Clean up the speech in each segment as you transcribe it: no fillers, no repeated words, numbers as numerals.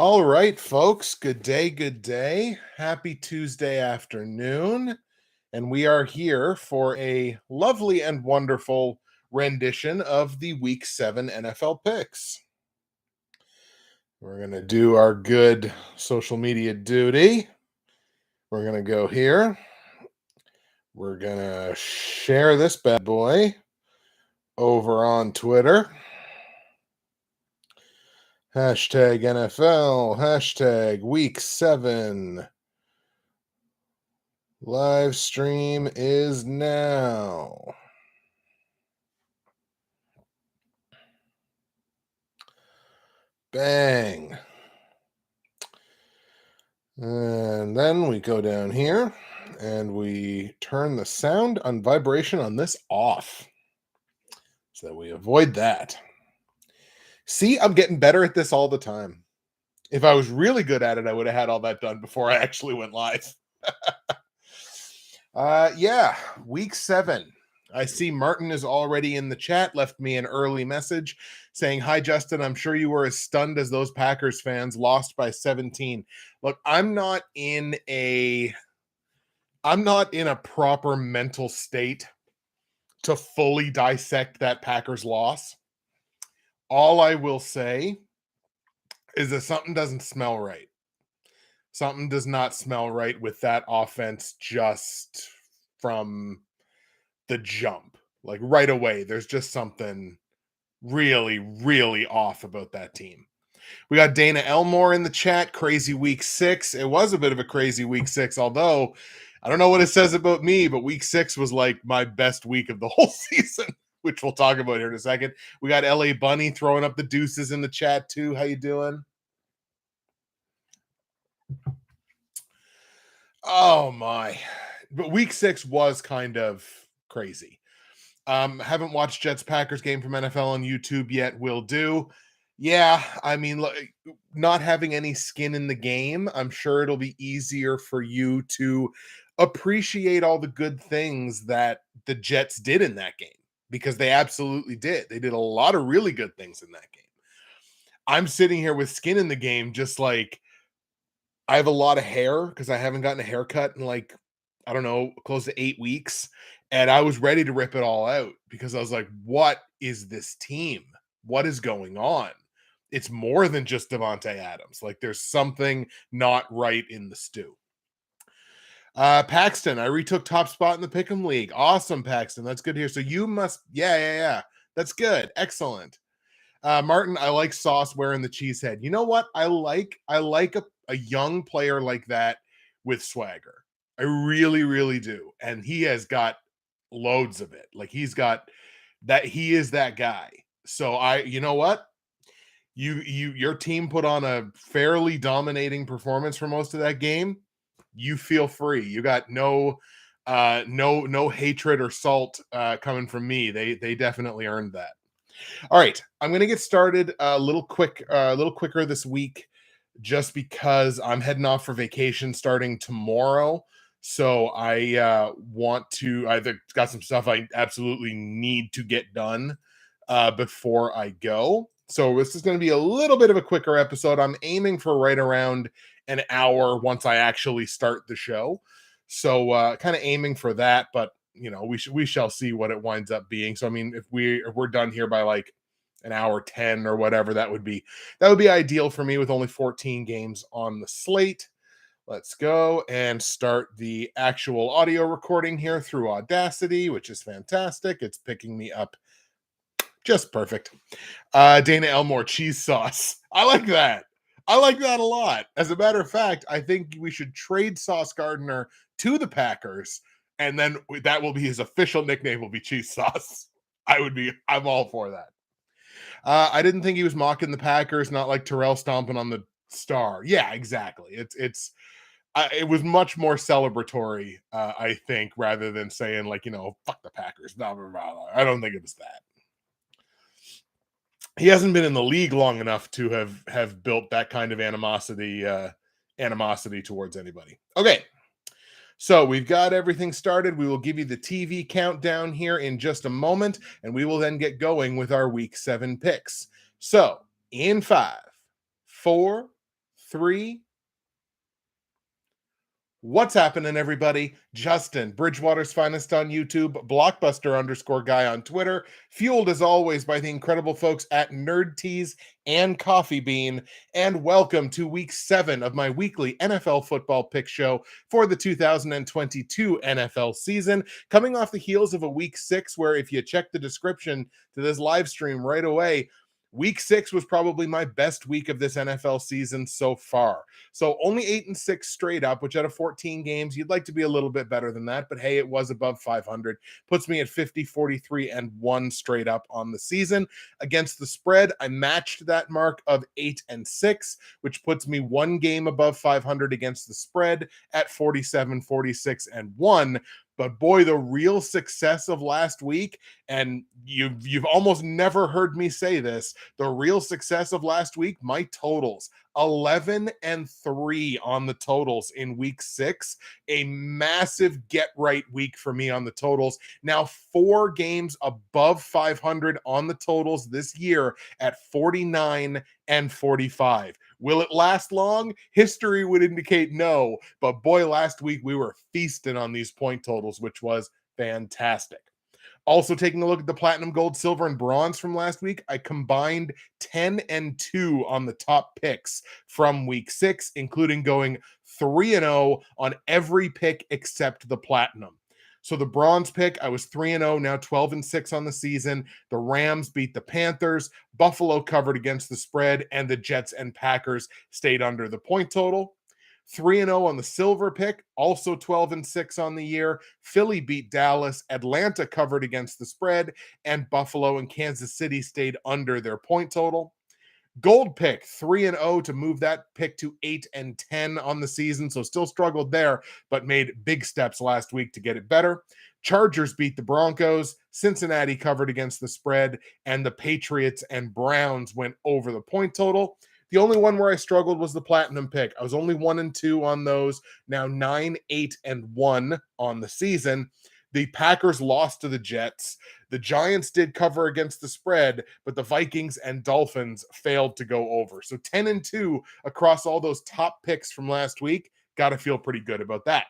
All right, folks. Good day. Good day. Happy Tuesday afternoon. And we are here for a lovely and wonderful rendition of the Week 7 NFL picks. We're going to do our good social media duty. We're going to go here. We're going to share this bad boy over on Twitter. Hashtag NFL, hashtag Week 7. Live stream is now. Bang. And then we go down here and we turn the sound on vibration on this off so that we avoid that. See, I'm getting better at this all the time. If I was really good at it, I would have had all that done before I actually went live. Yeah, Week 7. I see Martin is already in the chat, left me an early message saying, "Hi, Justin, I'm sure you were as stunned as those Packers fans, lost by 17. Look, I'm not in a proper mental state to fully dissect that Packers loss. All I will say is that something doesn't smell right. Something does not smell right with that offense just from the jump. Like right away, there's just something really, really off about that team. We got Dana Elmore in the chat. Crazy Week 6. It was a bit of a crazy Week 6, although I don't know what it says about me, but Week 6 was like my best week of the whole season, which we'll talk about here in a second. We got LA Bunny throwing up the deuces in the chat too. How you doing? Oh my. But Week 6 was kind of crazy. Haven't watched Jets Packers game from NFL on YouTube yet. Will do. Yeah, I mean, not having any skin in the game, I'm sure it'll be easier for you to appreciate all the good things that the Jets did in that game, because they absolutely did. They did a lot of really good things in that game. I'm sitting here with skin in the game, just like I have a lot of hair because I haven't gotten a haircut in like, I don't know, close to 8 weeks. And I was ready to rip it all out because I was like, what is this team? What is going on? It's more than just Devontae Adams. Like there's something not right in the stew. Paxton, I retook top spot in the Pick'em League. Awesome, Paxton. That's good to hear. So you must, yeah. That's good. Excellent. Martin, I like Sauce wearing the cheese head. You know what? I like a young player like that with swagger. I really, really do. And he has got loads of it. Like he's got that. He is that guy. So you know what? Your team put on a fairly dominating performance for most of that game. You feel free. You got no hatred or salt coming from me. They definitely earned that. All right, I'm going to get started a little quicker this week, just because I'm heading off for vacation starting tomorrow. So I got some stuff I absolutely need to get done before I go. So this is going to be a little bit of a quicker episode. I'm aiming for right around an hour once I actually start the show. So kind of aiming for that, but we shall see what it winds up being. So I mean, if we're done here by like an hour 10 or whatever, that would be ideal for me with only 14 games on the slate. Let's go and start the actual audio recording here through Audacity, which is fantastic. It's picking me up just perfect. Dana Elmore, cheese sauce. I like that. I like that a lot. As a matter of fact, I think we should trade Sauce Gardner to the Packers, and then that will be his official nickname, will be cheese sauce. I'm all for that. I didn't think he was mocking the Packers, not like Terrell stomping on the star. Yeah, exactly. It was much more celebratory, I think, rather than saying like, fuck the Packers, blah, blah, blah. I don't think it was that. He hasn't been in the league long enough to have built that kind of animosity towards anybody. Okay. So we've got everything started. We will give you the TV countdown here in just a moment, and we will then get going with our Week 7 picks. So in 5, 4, three. What's happening, everybody? Justin, Bridgewater's finest on YouTube, Blockbuster_guy on Twitter, fueled as always by the incredible folks at Nerd Teas and Coffee Bean. And welcome to week 7 of my weekly NFL football pick show for the 2022 NFL season, coming off the heels of a week 6 where, if you check the description to this live stream right away, week 6 was probably my best week of this NFL season so far. So only 8-6 straight up, which out of 14 games, you'd like to be a little bit better than that. But hey, it was above 500. Puts me at 50-43-1 straight up on the season. Against the spread, I matched that mark of 8-6, which puts me one game above 500 against the spread at 47-46-1. But boy, the real success of last week, and you've almost never heard me say this, the real success of last week, my totals, 11-3 on the totals in week 6, a massive get right week for me on the totals. Now 4 games above 500 on the totals this year at 49-45. Will it last long? History would indicate no, but boy, last week we were feasting on these point totals, which was fantastic. Also, taking a look at the platinum, gold, silver, and bronze from last week, I combined 10-2 on the top picks from week 6, including going 3-0 on every pick except the platinum. So the bronze pick, I was 3-0, now 12-6 on the season. The Rams beat the Panthers, Buffalo covered against the spread, and the Jets and Packers stayed under the point total. 3-0 on the silver pick, also 12-6 on the year. Philly beat Dallas, Atlanta covered against the spread, and Buffalo and Kansas City stayed under their point total. Gold pick, 3-0 to move that pick to 8-10 on the season. So still struggled there, but made big steps last week to get it better. Chargers beat the Broncos, Cincinnati covered against the spread, and the Patriots and Browns went over the point total. The only one where I struggled was the platinum pick. I was only 1-2 on those, now 9-8-1 on the season. The Packers lost to the Jets. The Giants did cover against the spread, but the Vikings and Dolphins failed to go over. So 10-2 across all those top picks from last week. Got to feel pretty good about that.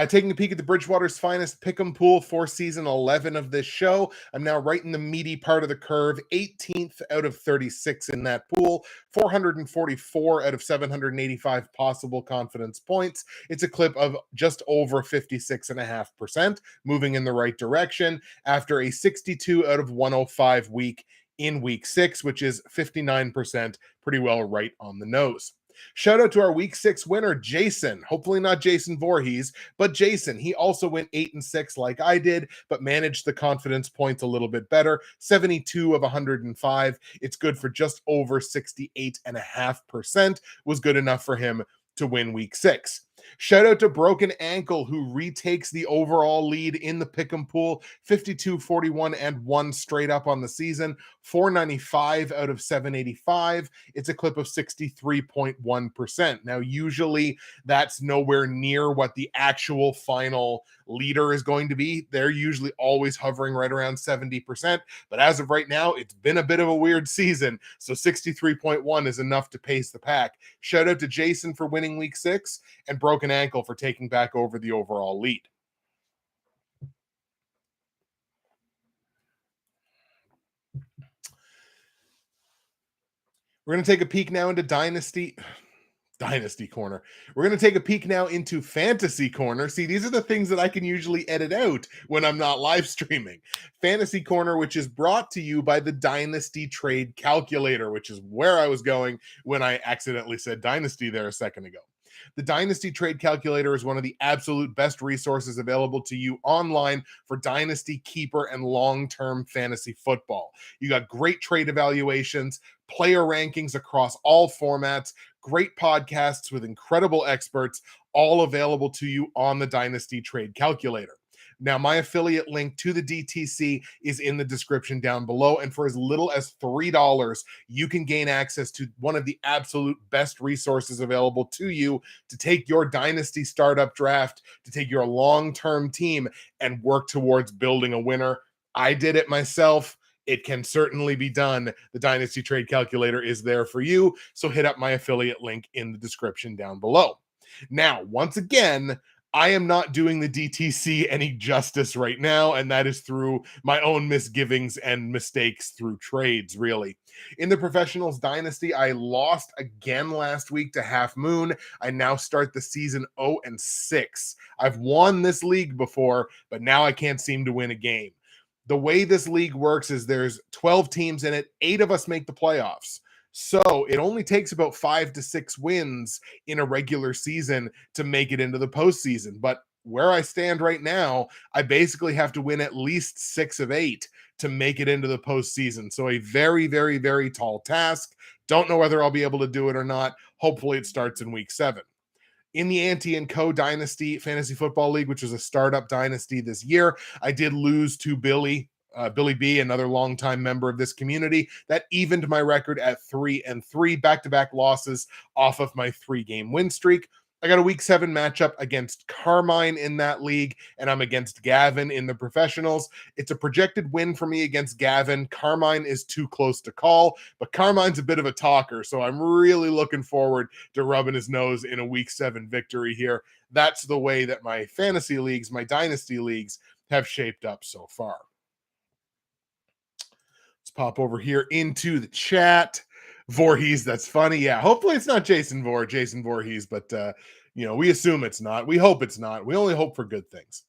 Taking a peek at the Bridgewater's finest pick'em pool for season 11 of this show. I'm now right in the meaty part of the curve, 18th out of 36 in that pool, 444 out of 785 possible confidence points. It's a clip of just over 56.5%, moving in the right direction after a 62 out of 105 week in week 6, which is 59%, pretty well right on the nose. Shout out to our week 6 winner, Jason. Hopefully not Jason Voorhees, but Jason. He also went 8-6 like I did, but managed the confidence points a little bit better. 72 of 105. It's good for just over 68.5%. Was good enough for him to win week 6. Shout out to Broken Ankle, who retakes the overall lead in the pick'em pool, 52-41-1 straight up on the season, 495 out of 785. It's a clip of 63.1%. Now, usually that's nowhere near what the actual final leader is going to be. They're usually always hovering right around 70%, but as of right now, it's been a bit of a weird season, so 63.1 is enough to pace the pack. Shout out to Jason for winning week 6, and Broken Ankle for taking back over the overall lead. We're going to take a peek now into Dynasty Corner. We're going to take a peek now into Fantasy Corner. See, these are the things that I can usually edit out when I'm not live streaming. Fantasy Corner, which is brought to you by the Dynasty Trade Calculator, which is where I was going when I accidentally said Dynasty there a second ago. The Dynasty Trade Calculator is one of the absolute best resources available to you online for dynasty, keeper, and long-term fantasy football. You got great trade evaluations, player rankings across all formats, great podcasts with incredible experts, all available to you on the Dynasty Trade Calculator. Now, my affiliate link to the DTC is in the description down below, and for as little as $3, you can gain access to one of the absolute best resources available to you to take your dynasty startup draft, to take your long-term team and work towards building a winner. I did it myself. it can certainly be done. The Dynasty Trade Calculator is there for you, so hit up my affiliate link in the description down below. Now, once again, I am not doing the DTC any justice right now, and that is through my own misgivings and mistakes through trades, really. In the Professionals Dynasty, I lost again last week to Half Moon. I now start the season 0-6. I've won this league before, but now I can't seem to win a game. The way this league works is there's 12 teams in it. 8 of us make the playoffs. So it only takes about 5 to 6 wins in a regular season to make it into the postseason. But where I stand right now, I basically have to win at least 6 of 8 to make it into the postseason. So a very, very, very tall task. Don't know whether I'll be able to do it or not. Hopefully it starts in week 7. In the Ante & Co. Dynasty Fantasy Football League, which was a startup dynasty this year, I did lose to Billy B, another longtime member of this community. That evened my record at 3-3, back-to-back losses off of my 3-game win streak. I got a week 7 matchup against Carmine in that league, and I'm against Gavin in the Professionals. It's a projected win for me against Gavin. Carmine is too close to call, but Carmine's a bit of a talker, so I'm really looking forward to rubbing his nose in a week 7 victory here. That's the way that my fantasy leagues, my dynasty leagues, have shaped up so far. Let's pop over here into the chat. Voorhees, that's funny. Yeah, hopefully it's not Jason Voorhees, but we assume it's not. We hope it's not. We only hope for good things.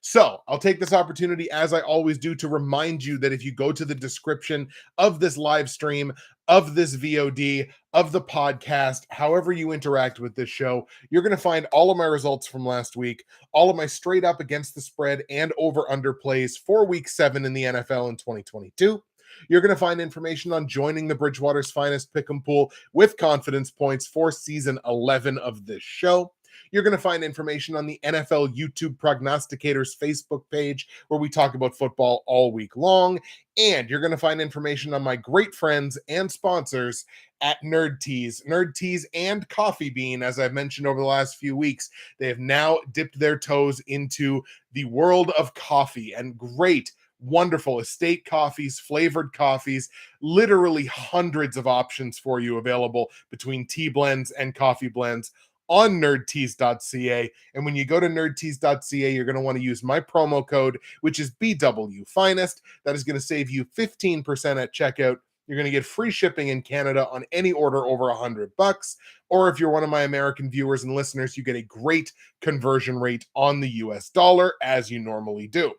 So I'll take this opportunity, as I always do, to remind you that if you go to the description of this live stream, of this VOD, of the podcast, however you interact with this show, you're going to find all of my results from last week, all of my straight up against the spread and over under plays for week 7 in the NFL in 2022. You're going to find information on joining the Bridgewater's Finest Pick'em Pool with confidence points for season 11 of this show. You're going to find information on the NFL YouTube Prognosticators Facebook page, where we talk about football all week long. And you're going to find information on my great friends and sponsors at Nerd Teas and Coffee Bean. As I've mentioned over the last few weeks, they have now dipped their toes into the world of coffee, and great, wonderful estate coffees, flavored coffees, literally hundreds of options for you available between tea blends and coffee blends on nerdteas.ca. And when you go to nerdteas.ca, you're going to want to use my promo code, which is BWFinest. That is going to save you 15% at checkout. You're going to get free shipping in Canada on any order over $100. Or if you're one of my American viewers and listeners, you get a great conversion rate on the US dollar, as you normally do.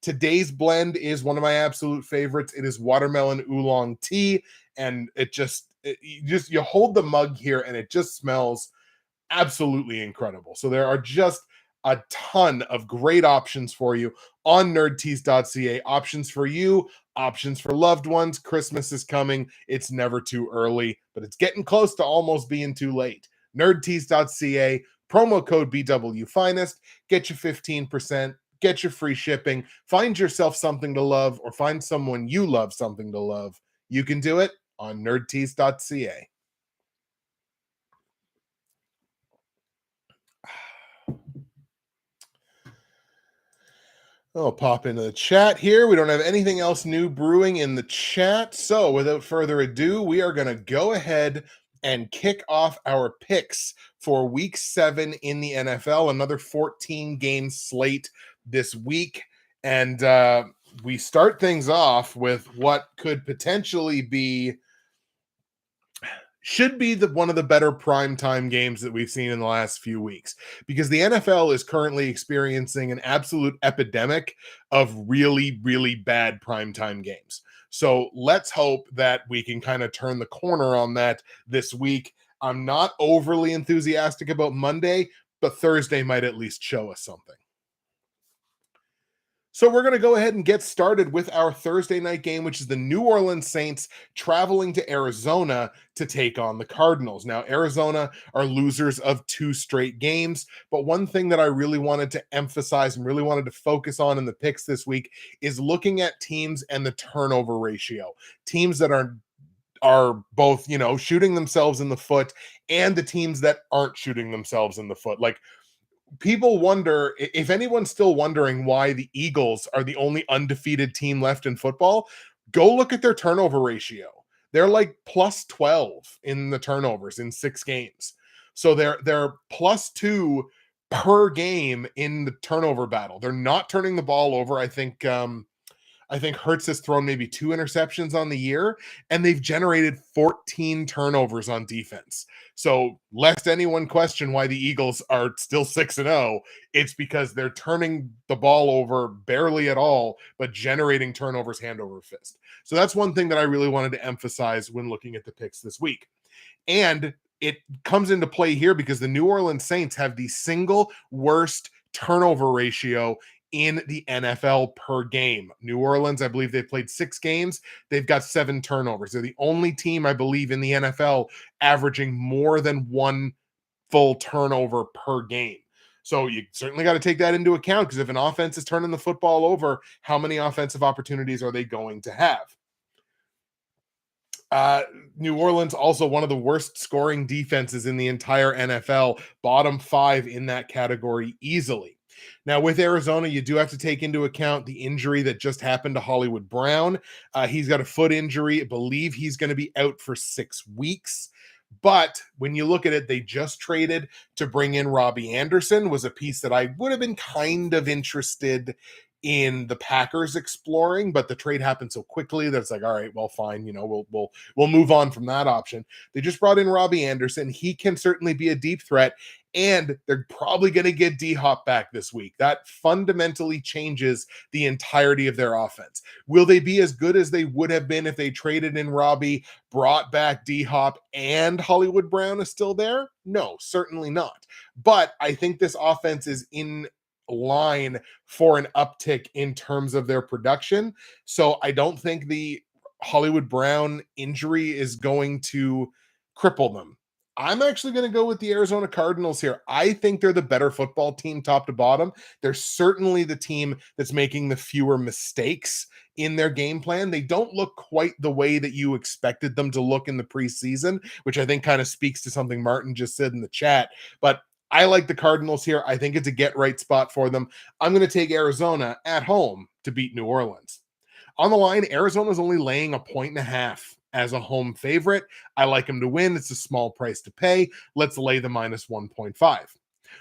Today's blend is one of my absolute favorites. It is watermelon oolong tea, and you hold the mug here and it just smells absolutely incredible. So there are just a ton of great options for you on nerdteas.ca. Options for you, options for loved ones. Christmas is coming. It's never too early, but it's getting close to almost being too late. Nerdteas.ca, promo code BWFinest, get you 15%. Get your free shipping. Find yourself something to love, or find someone you love something to love. You can do it on nerdteas.ca. I'll pop into the chat here. We don't have anything else new brewing in the chat. So without further ado, we are going to go ahead and kick off our picks for week 7 in the NFL. Another 14-game slate this week. And we start things off with what could potentially should be one of the better primetime games that we've seen in the last few weeks, because the NFL is currently experiencing an absolute epidemic of really, really bad primetime games. So let's hope that we can kind of turn the corner on that this week. I'm not overly enthusiastic about Monday, but Thursday might at least show us something. So we're going to go ahead and get started with our Thursday night game, which is the New Orleans Saints traveling to Arizona to take on the Cardinals. Now, Arizona are losers of 2 straight games, but one thing that I really wanted to emphasize and really wanted to focus on in the picks this week is looking at teams and the turnover ratio. Teams that are both, shooting themselves in the foot, and the teams that aren't shooting themselves in the foot. Like, people wonder, if anyone's still wondering why the Eagles are the only undefeated team left in football, Go look at their turnover ratio. They're like plus 12 in the turnovers in 6 games. So they're plus 2 per game in the turnover battle. They're not turning the ball over. I think Hurts has thrown maybe 2 interceptions on the year, and they've generated 14 turnovers on defense. So, lest anyone question why the Eagles are still 6-0, it's because they're turning the ball over barely at all, but generating turnovers hand over fist. So, that's one thing that I really wanted to emphasize when looking at the picks this week. And it comes into play here because the New Orleans Saints have the single worst turnover ratio in the NFL per game. New Orleans, I believe they've played 6 games. They've got 7 turnovers. They're the only team, I believe, in the NFL averaging more than 1 full turnover per game. So you certainly got to take that into account, because if an offense is turning the football over, how many offensive opportunities are they going to have? New Orleans, also one of the worst scoring defenses in the entire NFL, bottom 5 in that category easily. Now, with Arizona, you do have to take into account the injury that just happened to Hollywood Brown. He's got a foot injury. I believe he's going to be out for 6 weeks. But when you look at it, they just traded to bring in Robbie Anderson, was a piece that I would have been kind of interested in the Packers exploring, but the trade happened so quickly that it's like, all right, well, fine, we'll move on from that option. They just brought in Robbie Anderson. He can certainly be a deep threat, and they're probably going to get D-Hop back this week. That fundamentally changes the entirety of their offense. Will they be as good as they would have been if they traded in Robbie, brought back D-Hop, and Hollywood Brown is still there? No, certainly not. But I think this offense is in line for an uptick in terms of their production. So I don't think the Hollywood Brown injury is going to cripple them. I'm actually going to go with the Arizona Cardinals here. I think they're the better football team top to bottom. They're certainly the team that's making the fewer mistakes in their game plan. They don't look quite the way that you expected them to look in the preseason, which I think kind of speaks to something Martin just said in the chat. But I like the Cardinals here. I think it's a get right spot for them. I'm going to take Arizona at home to beat New Orleans. On the line, Arizona's only laying 1.5 as a home favorite. I like them to win. It's a small price to pay. Let's lay the minus 1.5.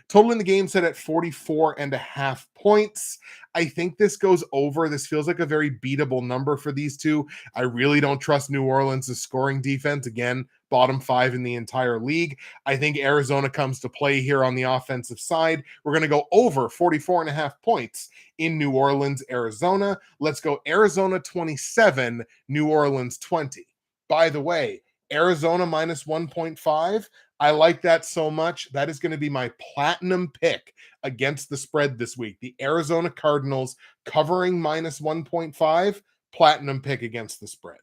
Total in the game set at 44.5 points. I think this goes over. This feels like a very beatable number for these two. I really don't trust New Orleans' scoring defense. Again, bottom 5 in the entire league. I think Arizona comes to play here on the offensive side. We're going to go over 44.5 points in New Orleans, Arizona. Let's go Arizona 27, New Orleans 20. By the way, Arizona minus 1.5. I like that so much. That is going to be my platinum pick against the spread this week. The Arizona Cardinals covering minus 1.5, platinum pick against the spread.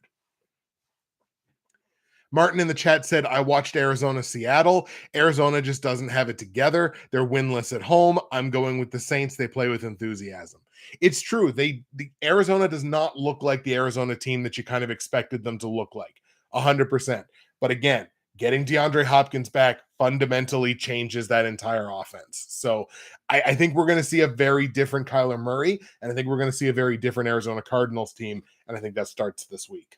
Martin in the chat said, I watched Arizona, Seattle. Arizona just doesn't have it together. They're winless at home. I'm going with the Saints. They play with enthusiasm. It's true. The Arizona does not look like the Arizona team that you kind of expected them to look like. 100%. But again, getting DeAndre Hopkins back fundamentally changes that entire offense. So I think we're going to see a very different Kyler Murray, and I think we're going to see a very different Arizona Cardinals team, and I think that starts this week.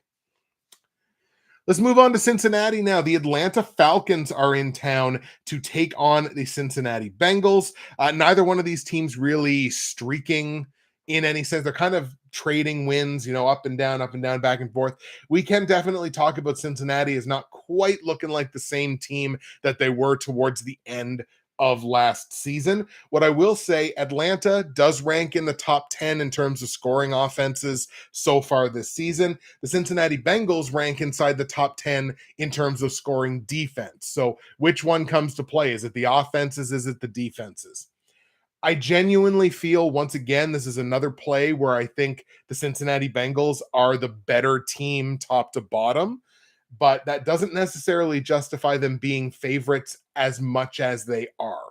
Let's move on to Cincinnati now. The Atlanta Falcons are in town to take on the Cincinnati Bengals. Neither one of these teams really streaking in any sense. They're kind of trading wins, up and down, back and forth. We can definitely talk about Cincinnati as not quite looking like the same team that they were towards the end of last season. What I will say, Atlanta does rank in the top 10 in terms of scoring offenses so far this season. The Cincinnati Bengals rank inside the top 10 in terms of scoring defense. So which one comes to play? Is it the offenses? Is it the defenses? I genuinely feel, once again, this is another play where I think the Cincinnati Bengals are the better team top to bottom, but that doesn't necessarily justify them being favorites as much as they are.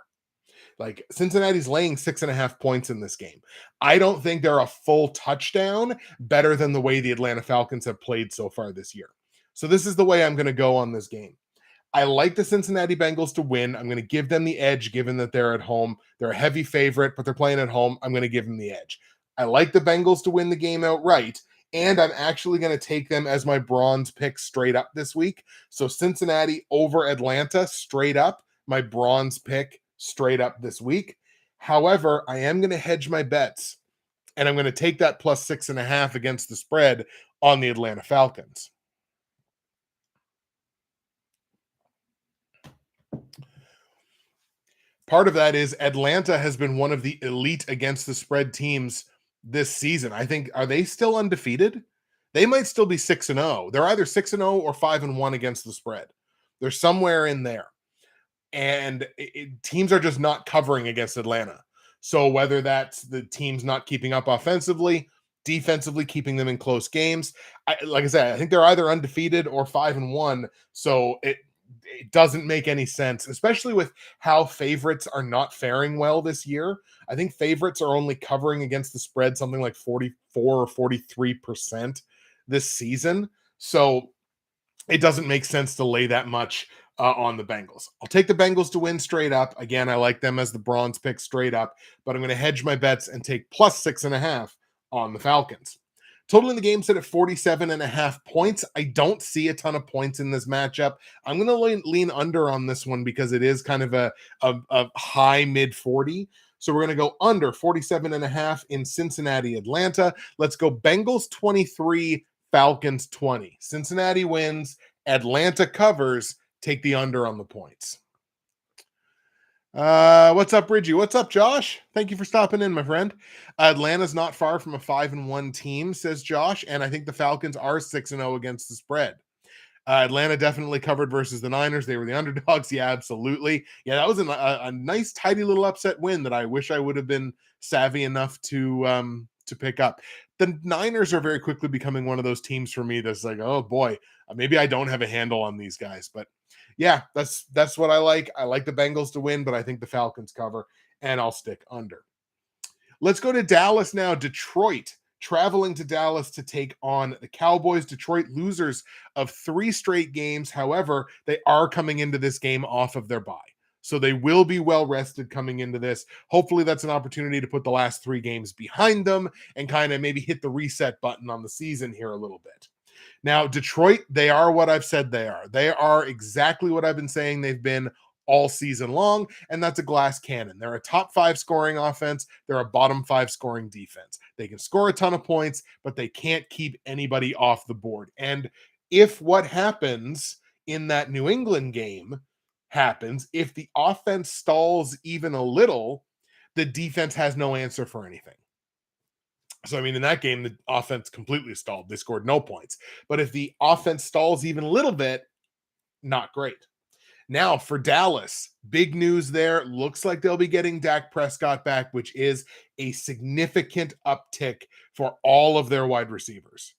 Like, Cincinnati's laying 6.5 points in this game. I don't think they're a full touchdown better than the way the Atlanta Falcons have played so far this year. So this is the way I'm going to go on this game. I like the Cincinnati Bengals to win. I'm going to give them the edge given that they're at home. They're a heavy favorite, but they're playing at home. I'm going to give them the edge. I like the Bengals to win the game outright. And I'm actually going to take them as my bronze pick straight up this week. So Cincinnati over Atlanta straight up, my bronze pick straight up this week. However, I am going to hedge my bets, and I'm going to take that plus 6.5 against the spread on the Atlanta Falcons. Part of that is Atlanta has been one of the elite against the spread teams this season. I think, are they still undefeated? They might still be 6-0. They're either 6-0 or 5-1 against the spread. They're somewhere in there. And teams are just not covering against Atlanta. So whether that's the teams not keeping up offensively, defensively keeping them in close games, like I said, I think they're either undefeated or 5-1. So it doesn't make any sense, especially with how favorites are not faring well this year. I think favorites are only covering against the spread something like 44 or 43% this season. So it doesn't make sense to lay that much on the Bengals. I'll take the Bengals to win straight up. Again, I like them as the bronze pick straight up, but I'm going to hedge my bets and take plus 6.5 on the Falcons. Total in the game set at 47.5 points. I don't see a ton of points in this matchup. I'm going to lean under on this one because it is kind of a high mid 40. So we're going to go under 47.5 in Cincinnati, Atlanta. Let's go Bengals 23, Falcons 20. Cincinnati wins, Atlanta covers, take the under on the points. What's up, Bridgie? What's up, Josh? Thank you for stopping in, my friend. Atlanta's not far from a 5-1 team, says Josh, and I think the Falcons are 6-0 against the spread. Atlanta definitely covered versus the Niners. They were the underdogs. Yeah, absolutely. Yeah, that was a nice, tidy little upset win that I wish I would have been savvy enough to pick up. The Niners are very quickly becoming one of those teams for me that's like, oh boy, maybe I don't have a handle on these guys. But yeah, that's what I like. I like the Bengals to win, but I think the Falcons cover, and I'll stick under. Let's go to Dallas now. Detroit traveling to Dallas to take on the Cowboys. Detroit losers of 3 straight games. However, they are coming into this game off of their bye. So they will be well rested coming into this. Hopefully that's an opportunity to put the last 3 games behind them and kind of maybe hit the reset button on the season here a little bit. Now, Detroit, they are what I've said they are. They are exactly what I've been saying they've been all season long, and that's a glass cannon. They're a top 5 scoring offense. They're a bottom 5 scoring defense. They can score a ton of points, but they can't keep anybody off the board. And if what happens in that New England game happens, if the offense stalls even a little, the defense has no answer for anything. So, I mean, in that game, the offense completely stalled. They scored no points. But if the offense stalls even a little bit, not great. Now, for Dallas, big news there. Looks like they'll be getting Dak Prescott back, which is a significant uptick for all of their wide receivers.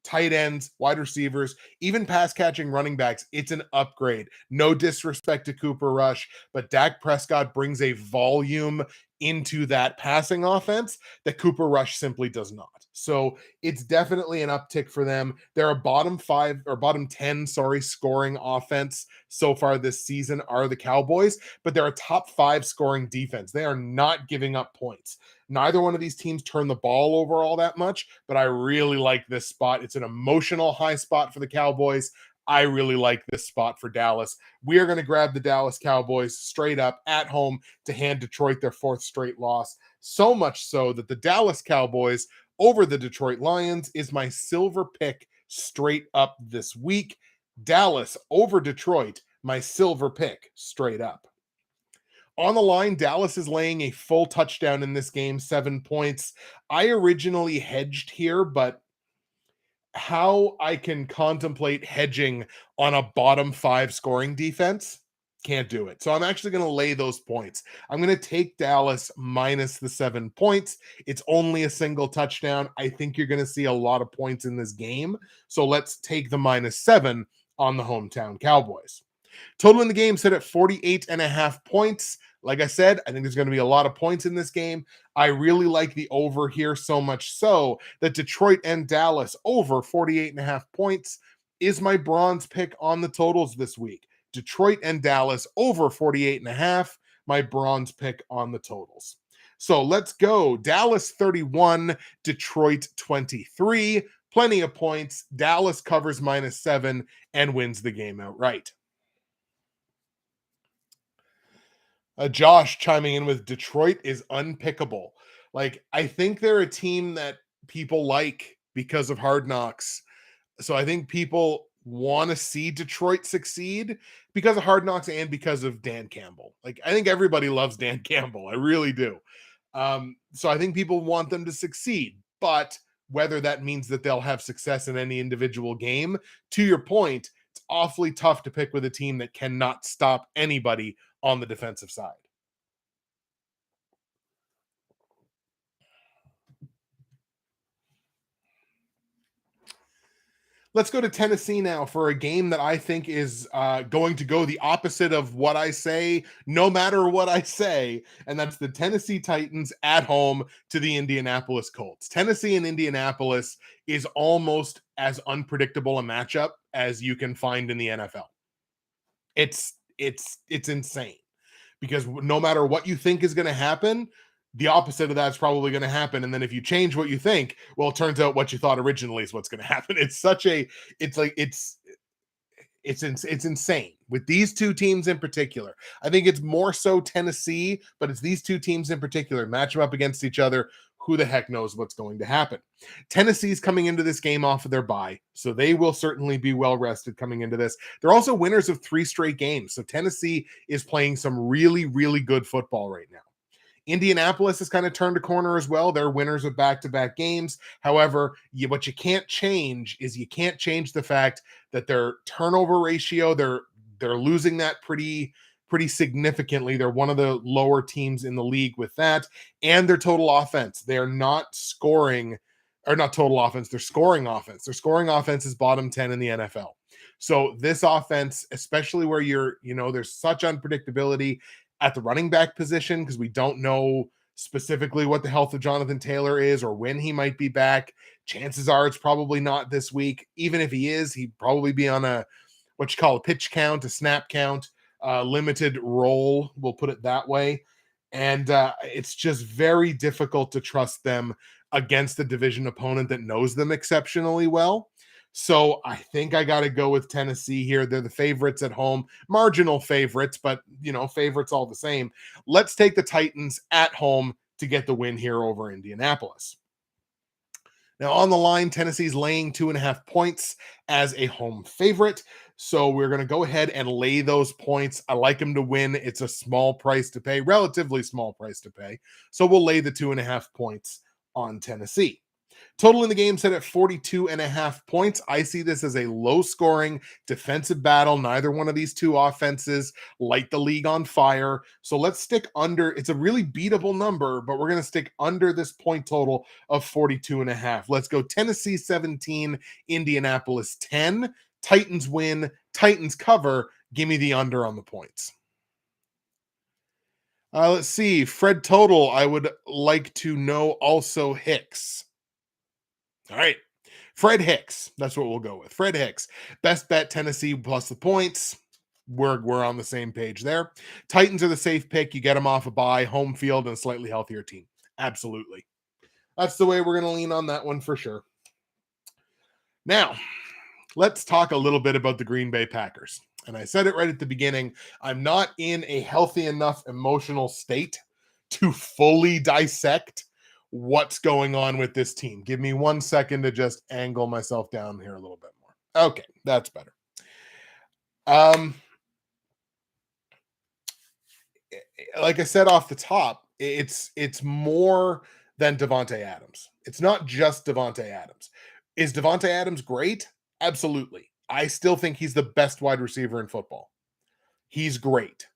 Tight ends, wide receivers, even pass catching running backs, it's an upgrade. No disrespect to Cooper Rush, but Dak Prescott brings a volume into that passing offense that Cooper Rush simply does not. So it's definitely an uptick for them. They're a bottom 10, scoring offense so far this season are the Cowboys, but they're a top 5 scoring defense. They are not giving up points. Neither one of these teams turn the ball over all that much, but I really like this spot. It's an emotional high spot for the Cowboys. I really like this spot for Dallas. We are going to grab the Dallas Cowboys straight up at home to hand Detroit their 4th straight loss. So much so that the Dallas Cowboys over the Detroit Lions is my silver pick straight up this week. Dallas over Detroit, my silver pick straight up. On the line, Dallas is laying a full touchdown in this game, 7 points. I originally hedged here, but how I can contemplate hedging on a bottom 5 scoring defense, can't do it. So I'm actually going to lay those points. I'm going to take Dallas minus the 7 points. It's only a single touchdown. I think you're going to see a lot of points in this game. So let's take the -7 on the hometown Cowboys. Total in the game set at 48.5 points. Like I said, I think there's going to be a lot of points in this game. I really like the over here, so much so that Detroit and Dallas over 48.5 points is my bronze pick on the totals this week. Detroit and Dallas over 48.5, my bronze pick on the totals. So let's go. Dallas 31, Detroit 23, plenty of points. Dallas covers -7 and wins the game outright. Josh chiming in with Detroit is unpickable. Like, I think they're a team that people like because of Hard Knocks. So I think people want to see Detroit succeed because of Hard Knocks and because of Dan Campbell. Like, I think everybody loves Dan Campbell. I really do. So I think people want them to succeed, but whether that means that they'll have success in any individual game, to your point, it's awfully tough to pick with a team that cannot stop anybody on the defensive side. Let's go to Tennessee now for a game that I think is going to go the opposite of what I say, no matter what I say. And that's the Tennessee Titans at home to the Indianapolis Colts. Tennessee and Indianapolis is almost as unpredictable a matchup as you can find in the NFL. It's insane because no matter what you think is going to happen, the opposite of that's probably going to happen. And then if you change what you think, well, it turns out what you thought originally is what's going to happen. It's insane with these two teams in particular. I think it's more so Tennessee, but it's these two teams in particular match them up against each other. Who the heck knows what's going to happen? Tennessee's coming into this game off of their bye, so they will certainly be well rested coming into this. They're also winners of 3 straight games, so Tennessee is playing some really, really good football right now. Indianapolis has kind of turned a corner as well. They're winners of back-to-back games. However, what you can't change is you can't change the fact that their turnover ratio, they're losing that pretty significantly. They're one of the lower teams in the league with that. And their total offense. They're not scoring, or not total offense, they're scoring offense. Their scoring offense is bottom 10 in the NFL. So this offense, especially where there's such unpredictability at the running back position, because we don't know specifically what the health of Jonathan Taylor is or when he might be back. Chances are it's probably not this week. Even if he is, he'd probably be on a pitch count, a snap count, limited role, we'll put it that way. And it's just very difficult to trust them against a division opponent that knows them exceptionally well. So I think I got to go with Tennessee here. They're the favorites at home, marginal favorites, but favorites all the same. Let's take the Titans at home to get the win here over Indianapolis. Now on the line, Tennessee's laying 2.5 points as a home favorite. So we're going to go ahead and lay those points. I like them to win. It's a small price to pay, relatively small price to pay. So we'll lay the 2.5 points on Tennessee. Total in the game set at 42.5 points. I see this as a low-scoring defensive battle. Neither one of these two offenses light the league on fire. So let's stick under. It's a really beatable number, but we're going to stick under this point total of 42.5. Let's go Tennessee 17, Indianapolis 10. Titans win, Titans cover. Give me the under on the points. Let's see. Fred Total, I would like to know also Hicks. All right. Fred Hicks. That's what we'll go with. Fred Hicks. Best bet Tennessee plus the points. We're on the same page there. Titans are the safe pick. You get them off a bye, home field, and a slightly healthier team. Absolutely. That's the way we're going to lean on that one for sure. Now, let's talk a little bit about the Green Bay Packers. And I said it right at the beginning. I'm not in a healthy enough emotional state to fully dissect what's going on with this team. Give me 1 second to just angle myself down here a little bit more. Okay, that's better. Like I said off the top, it's more than Davante Adams. It's not just Davante Adams. Is Davante Adams great? Absolutely. I still think he's the best wide receiver in football. He's great.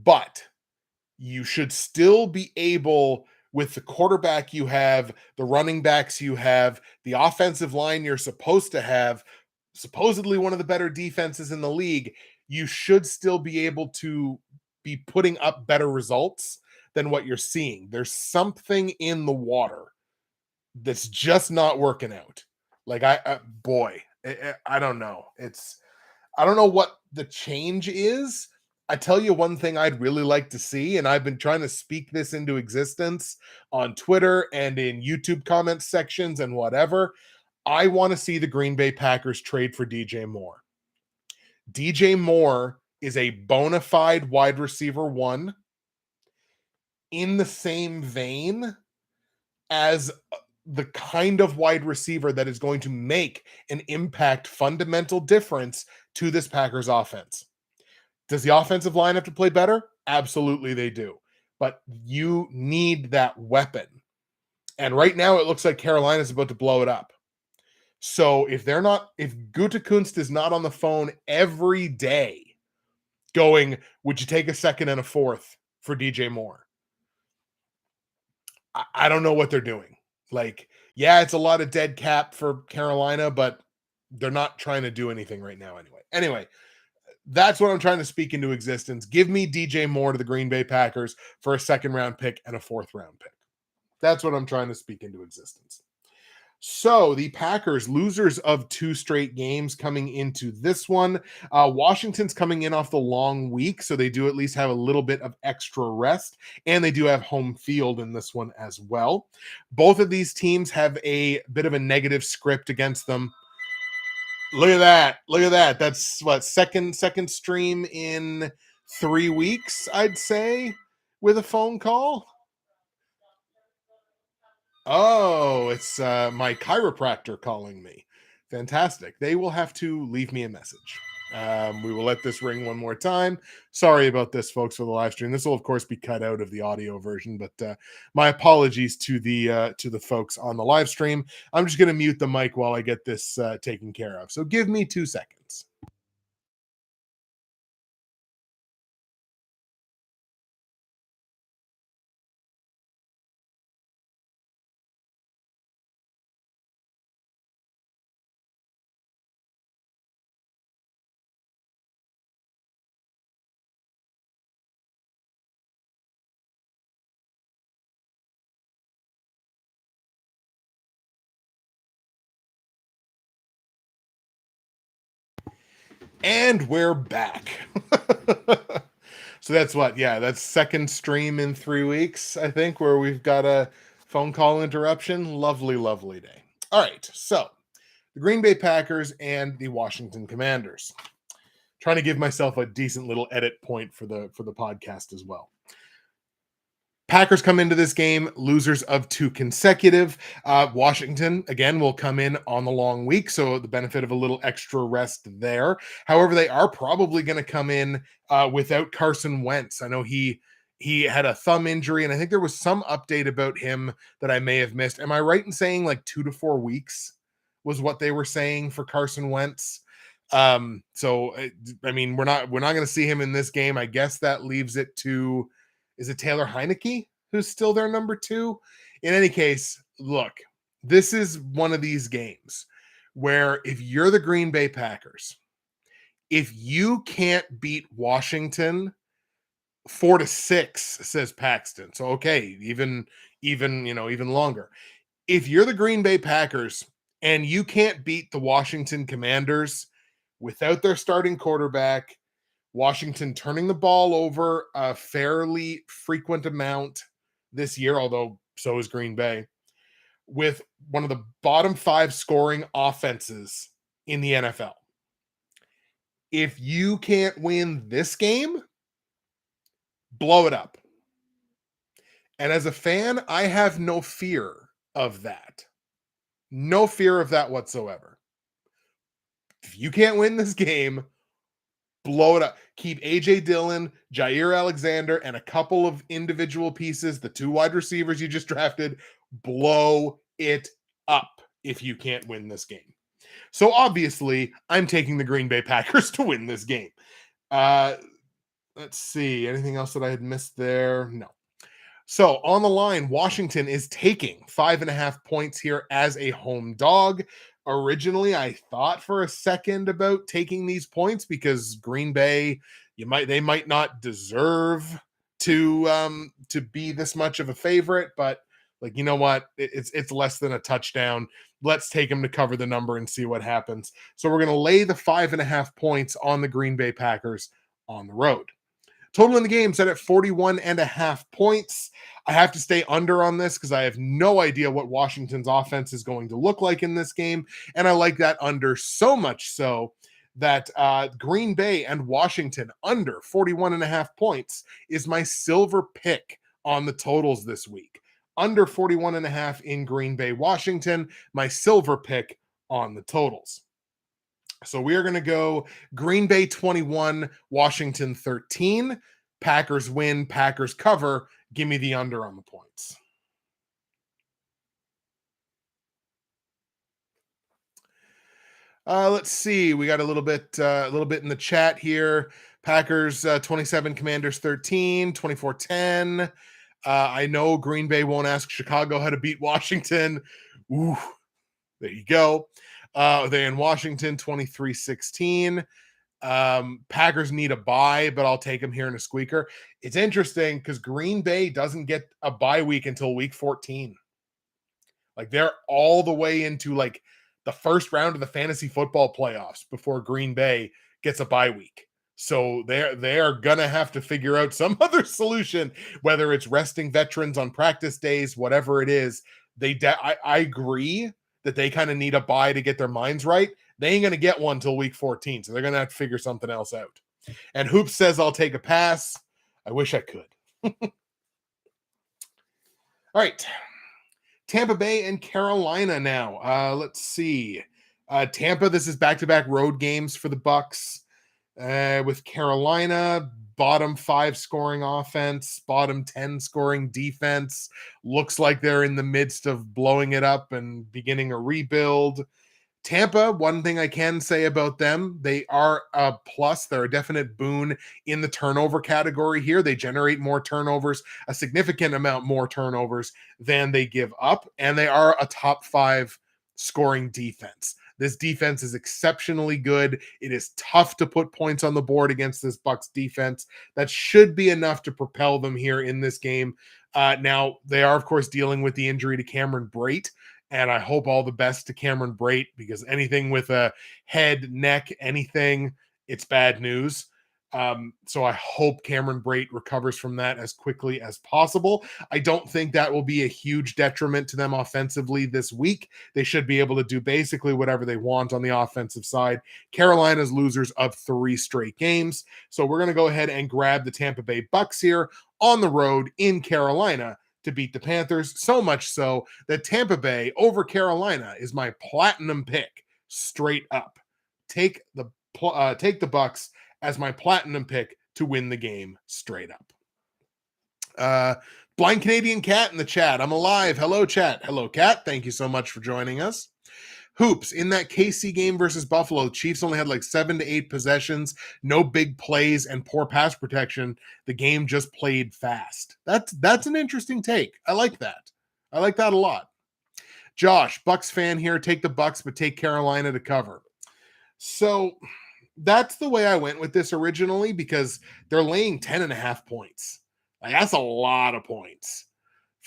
But you should still be able, with the quarterback you have, the running backs you have, the offensive line you're supposed to have, supposedly one of the better defenses in the league, you should still be able to be putting up better results than what you're seeing. There's something in the water that's just not working out. Like, I don't know. I don't know what the change is. I tell you one thing I'd really like to see, and I've been trying to speak this into existence on Twitter and in YouTube comment sections and whatever. I want to see the Green Bay Packers trade for DJ Moore. DJ Moore is a bona fide wide receiver one in the same vein as the kind of wide receiver that is going to make an impact, fundamental difference to this Packers offense. Does the offensive line have to play better? Absolutely they do. But you need that weapon. And right now it looks like Carolina's about to blow it up. So if Gutekunst is not on the phone every day going, would you take a second and a fourth for DJ Moore? I don't know what they're doing. Like, yeah, it's a lot of dead cap for Carolina, but they're not trying to do anything right now anyway. Anyway, that's what I'm trying to speak into existence. Give me DJ Moore to the Green Bay Packers for a second round pick and a fourth round pick. That's what I'm trying to speak into existence. So the Packers, losers of 2 straight games coming into this one. Washington's coming in off the long week, so they do at least have a little bit of extra rest, and they do have home field in this one as well. Both of these teams have a bit of a negative script against them. Look at that. Look at that. That's what, second stream in 3 weeks, I'd say, with a phone call. Oh, it's my chiropractor calling me. Fantastic. They will have to leave me a message. We will let this ring one more time. Sorry about this, folks, for the live stream. This will, of course, be cut out of the audio version, but my apologies to the folks on the live stream. I'm just going to mute the mic while I get this taken care of. So give me 2 seconds. And we're back. So that's what? Yeah, that's second stream in 3 weeks, I think, where we've got a phone call interruption. Lovely, lovely day. All right, so the Green Bay Packers and the Washington Commanders. Trying to give myself a decent little edit point for the podcast as well. Packers come into this game losers of 2 consecutive. Washington, again, will come in on the long week, so the benefit of a little extra rest there. However, they are probably going to come in without Carson Wentz. I know he had a thumb injury, and I think there was some update about him that I may have missed. Am I right in saying like 2 to 4 weeks was what they were saying for Carson Wentz? So I mean, we're not going to see him in this game. I guess that leaves it to, is it Taylor Heineke who's still their number 2? In any case, look, this is one of these games where if you're the Green Bay Packers, if you can't beat Washington 4-6, says Paxton. So, okay, even longer. If you're the Green Bay Packers and you can't beat the Washington Commanders without their starting quarterback, Washington turning the ball over a fairly frequent amount this year, although so is Green Bay, with one of the bottom 5 scoring offenses in the NFL. If you can't win this game, blow it up. And as a fan, I have no fear of that. No fear of that whatsoever. If you can't win this game, blow it up. Keep A.J. Dillon, Jair Alexander, and a couple of individual pieces, the 2 wide receivers you just drafted, blow it up if you can't win this game. So obviously, I'm taking the Green Bay Packers to win this game. Let's see. Anything else that I had missed there? No. So on the line, Washington is taking 5.5 points here as a home dog. Originally, I thought for a second about taking these points because Green Bay, they might not deserve to be this much of a favorite, but like, you know what? It's less than a touchdown. Let's take them to cover the number and see what happens. So we're going to lay the 5.5 points on the Green Bay Packers on the road. Total in the game set at 41.5 points. I have to stay under on this because I have no idea what Washington's offense is going to look like in this game. And I like that under so much so that Green Bay and Washington under 41.5 points is my silver pick on the totals this week. Under 41.5 in Green Bay, Washington, my silver pick on the totals. So we are going to go Green Bay 21, Washington 13. Packers win, Packers cover. Give me the under on the points. Let's see. We got a little bit in the chat here. Packers 27, Commanders 13, 24-10. I know Green Bay won't ask Chicago how to beat Washington. Ooh, there you go. They're in Washington 23-16. Packers need a bye, but I'll take them here in a squeaker. It's interesting because Green Bay doesn't get a bye week until week 14. Like they're all the way into like the first round of the fantasy football playoffs before Green Bay gets a bye week. So they are gonna have to figure out some other solution, whether it's resting veterans on practice days, whatever it is. I agree that they kind of need a bye to get their minds right. They ain't gonna get one till week 14, so they're gonna have to figure something else out. And Hoops says I'll take a pass. I wish I could. All right. Tampa Bay and Carolina now. Let's see. Tampa, this is back-to-back road games for the Bucks. With Carolina, bottom 5 scoring offense, bottom 10 scoring defense. Looks like they're in the midst of blowing it up and beginning a rebuild. Tampa, one thing I can say about them, they are a plus. They're a definite boon in the turnover category here. They generate more turnovers, a significant amount more turnovers than they give up, and they are a top 5 scoring defense. This defense is exceptionally good. It is tough to put points on the board against this Bucks defense. That should be enough to propel them here in this game. Now, they are, of course, dealing with the injury to Cameron Brate, and I hope all the best to Cameron Brate because anything with a head, neck, anything, it's bad news. So I hope Cameron Brate recovers from that as quickly as possible. I don't think that will be a huge detriment to them offensively this week. They should be able to do basically whatever they want on the offensive side. Carolina's losers of 3 straight games. So we're going to go ahead and grab the Tampa Bay Bucks here on the road in Carolina to beat the Panthers, so much so that Tampa Bay over Carolina is my platinum pick straight up. Take the Bucks as my platinum pick to win the game straight up. Blind Canadian Cat in the chat. I'm alive. Hello, chat. Hello, Cat. Thank you so much for joining us. Hoops, in that KC game versus Buffalo, the Chiefs only had like 7 to 8 possessions, no big plays, and poor pass protection. The game just played fast. That's an interesting take. I like that. I like that a lot. Josh, Bucks fan here. Take the Bucks, but take Carolina to cover. So that's the way I went with this originally because they're laying 10.5 points. Like, that's a lot of points.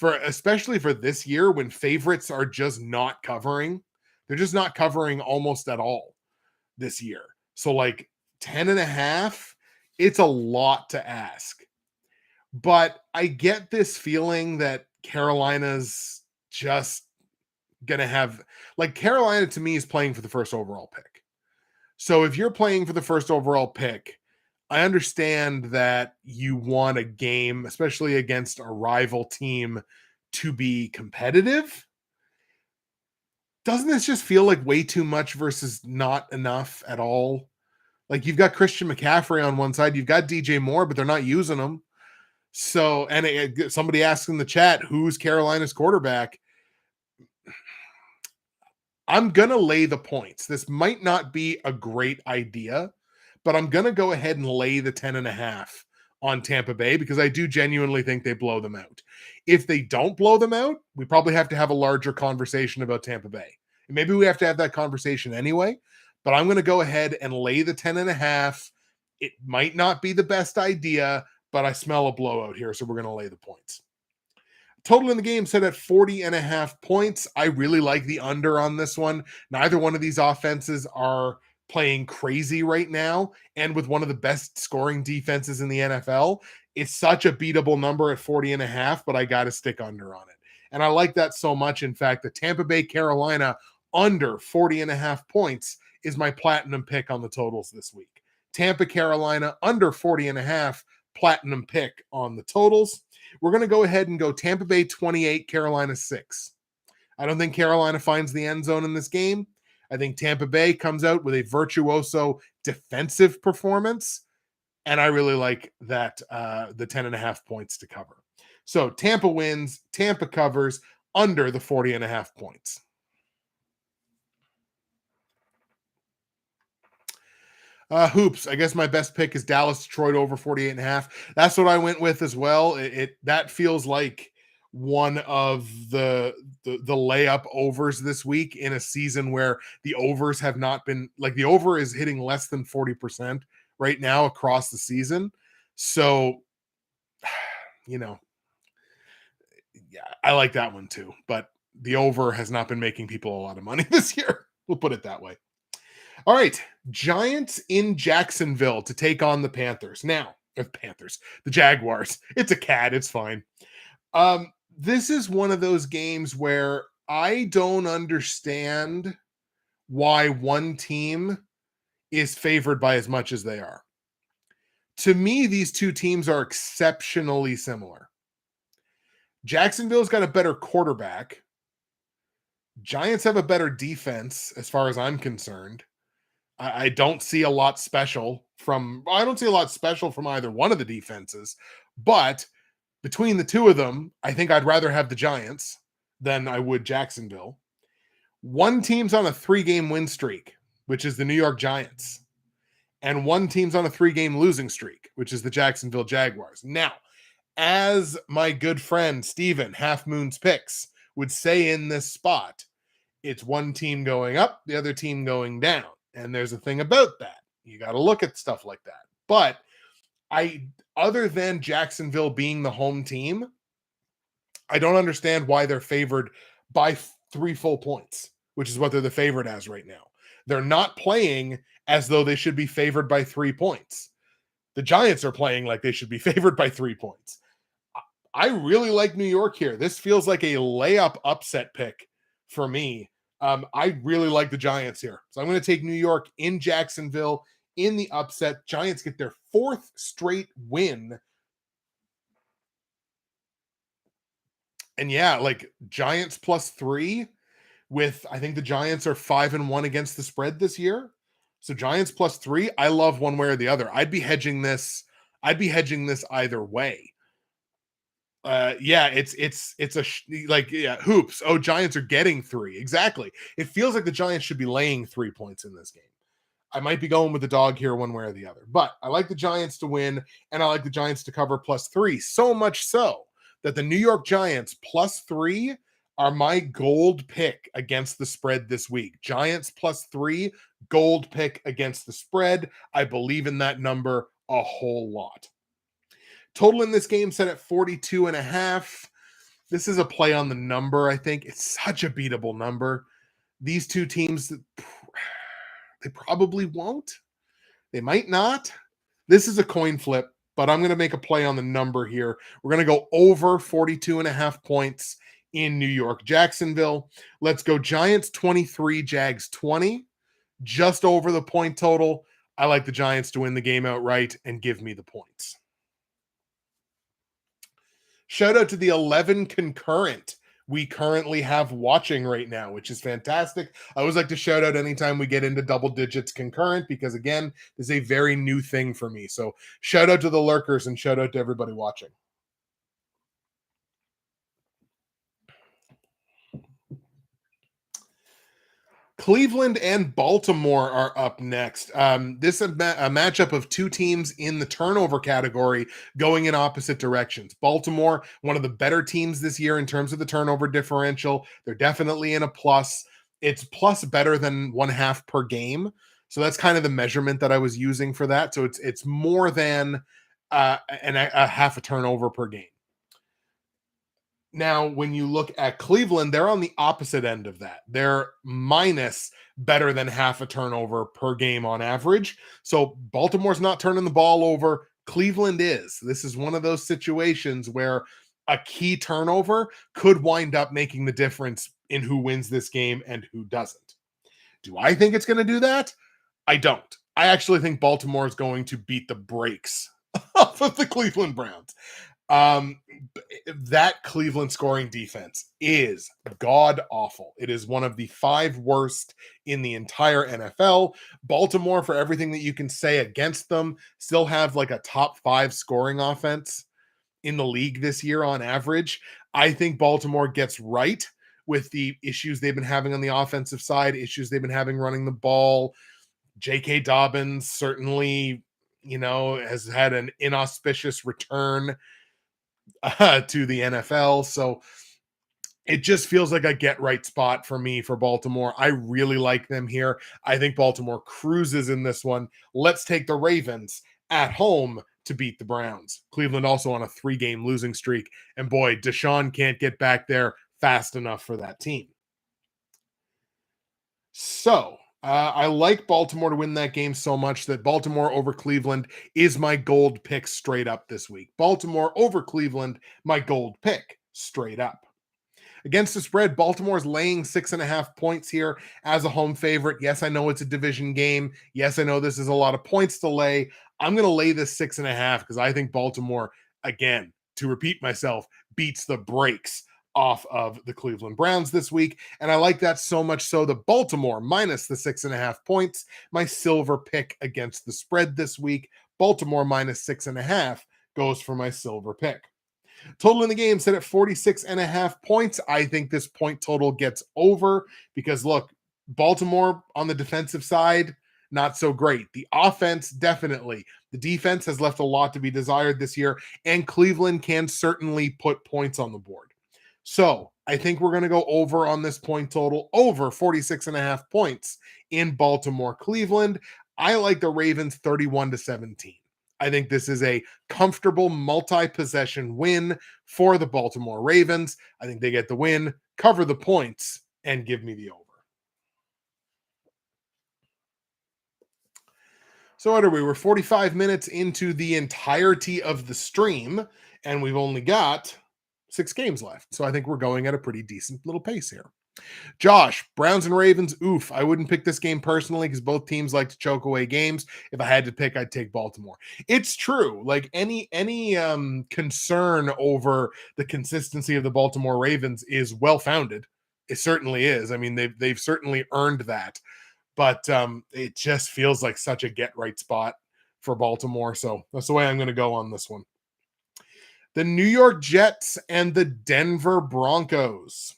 Especially for this year when favorites are just not covering. They're just not covering almost at all this year. So like 10.5, it's a lot to ask. But I get this feeling that Carolina's just going to have, like Carolina to me is playing for the first overall pick. So if you're playing for the first overall pick, I understand that you want a game, especially against a rival team, to be competitive. Doesn't this just feel like way too much versus not enough at all? Like you've got Christian McCaffrey on one side, you've got DJ Moore, but they're not using them. So, and somebody asked in the chat, who's Carolina's quarterback? I'm going to lay the points. This might not be a great idea, but I'm going to go ahead and lay the 10.5 on Tampa Bay because I do genuinely think they blow them out. If they don't blow them out, we probably have to have a larger conversation about Tampa Bay. And maybe we have to have that conversation anyway, but I'm going to go ahead and lay the 10.5. It might not be the best idea, but I smell a blowout here, so we're going to lay the points. Total in the game set at 40.5 points. I really like the under on this one. Neither one of these offenses are playing crazy right now, and with one of the best scoring defenses in the NFL, it's such a beatable number at 40.5, but I got to stick under on it. And I like that so much. In fact, the Tampa Bay Carolina under 40.5 points is my platinum pick on the totals this week. Tampa Carolina under 40.5, platinum pick on the totals. We're going to go ahead and go Tampa Bay 28, Carolina 6. I don't think Carolina finds the end zone in this game. I think Tampa Bay comes out with a virtuoso defensive performance, and I really like that the 10.5 points to cover. So Tampa wins, Tampa covers under the 40.5 points. Hoops. I guess my best pick is Dallas Detroit over 48.5. That's what I went with as well. That feels like one of the layup overs this week in a season where the overs have not been, like, the over is hitting less than 40% right now across the season. So, yeah, I like that one too, but the over has not been making people a lot of money this year. We'll put it that way. All right, Giants in Jacksonville to take on the Panthers. Now, the Jaguars. It's a cat. It's fine. This is one of those games where I don't understand why one team is favored by as much as they are. To me, these two teams are exceptionally similar. Jacksonville's got a better quarterback. Giants have a better defense, as far as I'm concerned. I don't see a lot special from either one of the defenses, but between the two of them, I think I'd rather have the Giants than I would Jacksonville. One team's on a 3-game win streak, which is the New York Giants, and one team's on a 3-game losing streak, which is the Jacksonville Jaguars. Now, as my good friend Steven, Half Moon's Picks, would say in this spot, it's one team going up, the other team going down. And there's a thing about that. You got to look at stuff like that. But other than Jacksonville being the home team, I don't understand why they're favored by 3 full points, which is what they're the favorite as right now. They're not playing as though they should be favored by 3 points. The Giants are playing like they should be favored by 3 points. I really like New York here. This feels like a layup upset pick for me. I really like the Giants here. So I'm going to take New York in Jacksonville in the upset. Giants get their 4th straight win. And yeah, like Giants +3 with, I think the Giants are 5-1 against the spread this year. So Giants +3, I love one way or the other. I'd be hedging this either way. Hoops. Oh, Giants are getting 3. Exactly. It feels like the Giants should be laying 3 points in this game. I might be going with the dog here one way or the other, but I like the Giants to win, and I like the Giants to cover +3. So much so that the New York Giants +3 are my gold pick against the spread this week. Giants +3, gold pick against the spread. I believe in that number a whole lot. Total in this game set at 42.5. This is a play on the number, I think. It's such a beatable number. These two teams, they probably won't. They might not. This is a coin flip, but I'm going to make a play on the number here. We're going to go over 42.5 points in New York. Jacksonville. Let's go Giants 23, Jags 20. Just over the point total. I like the Giants to win the game outright and give me the points. Shout out to the 11 concurrent we currently have watching right now, which is fantastic. I always like to shout out anytime we get into double digits concurrent, because again, this is a very new thing for me. So shout out to the lurkers and shout out to everybody watching. Cleveland and Baltimore are up next. This is a matchup of two teams in the turnover category going in opposite directions. Baltimore, one of the better teams this year in terms of the turnover differential. They're definitely in a plus. It's plus better than 1/2 per game. So that's kind of the measurement that I was using for that. So it's more than a half a turnover per game. Now, when you look at Cleveland, they're on the opposite end of that. They're minus better than half a turnover per game on average. So Baltimore's not turning the ball over. Cleveland is. This is one of those situations where a key turnover could wind up making the difference in who wins this game and who doesn't. Do I think it's going to do that? I don't. I actually think Baltimore is going to beat the brakes off of the Cleveland Browns. Um, that Cleveland scoring defense is god awful. It is one of the 5 worst in the entire NFL. Baltimore, for everything that you can say against them, still have like a top 5 scoring offense in the league this year on average. I think Baltimore gets right with the issues they've been having on the offensive side, issues they've been having running the ball. J.K. Dobbins certainly, has had an inauspicious return to the NFL. So it just feels like a get right spot for me for Baltimore. I really like them here. I think Baltimore cruises in this one. Let's take the Ravens at home to beat the Browns. Cleveland also on a 3-game losing streak. And boy, Deshaun can't get back there fast enough for that team. So I like Baltimore to win that game so much that Baltimore over Cleveland is my gold pick straight up this week. Baltimore over Cleveland, my gold pick straight up. Against the spread, Baltimore's laying 6.5 points here as a home favorite. Yes, I know it's a division game. Yes, I know this is a lot of points to lay. I'm going to lay this 6.5 because I think Baltimore, again, to repeat myself, beats the brakes off of the Cleveland Browns this week. And I like that so much so that Baltimore minus the 6.5 points, my silver pick against the spread this week. Baltimore minus 6.5 goes for my silver pick. Total in the game set at 46.5 points. I think this point total gets over because look, Baltimore on the defensive side, not so great. The offense, definitely. The defense has left a lot to be desired this year, and Cleveland can certainly put points on the board. So I think we're going to go over on this point total, over 46.5 points in Baltimore, Cleveland. I like the Ravens 31-17. I think this is a comfortable multi-possession win for the Baltimore Ravens. I think they get the win, cover the points, and give me the over. So what are we? We're 45 minutes into the entirety of the stream, and we've only got 6 games left. So I think we're going at a pretty decent little pace here. Josh, Browns and Ravens, oof. I wouldn't pick this game personally because both teams like to choke away games. If I had to pick, I'd take Baltimore. It's true. Like any concern over the consistency of the Baltimore Ravens is well-founded. It certainly is. I mean, they've certainly earned that. But it just feels like such a get-right spot for Baltimore. So that's the way I'm going to go on this one. The New York Jets and the Denver Broncos.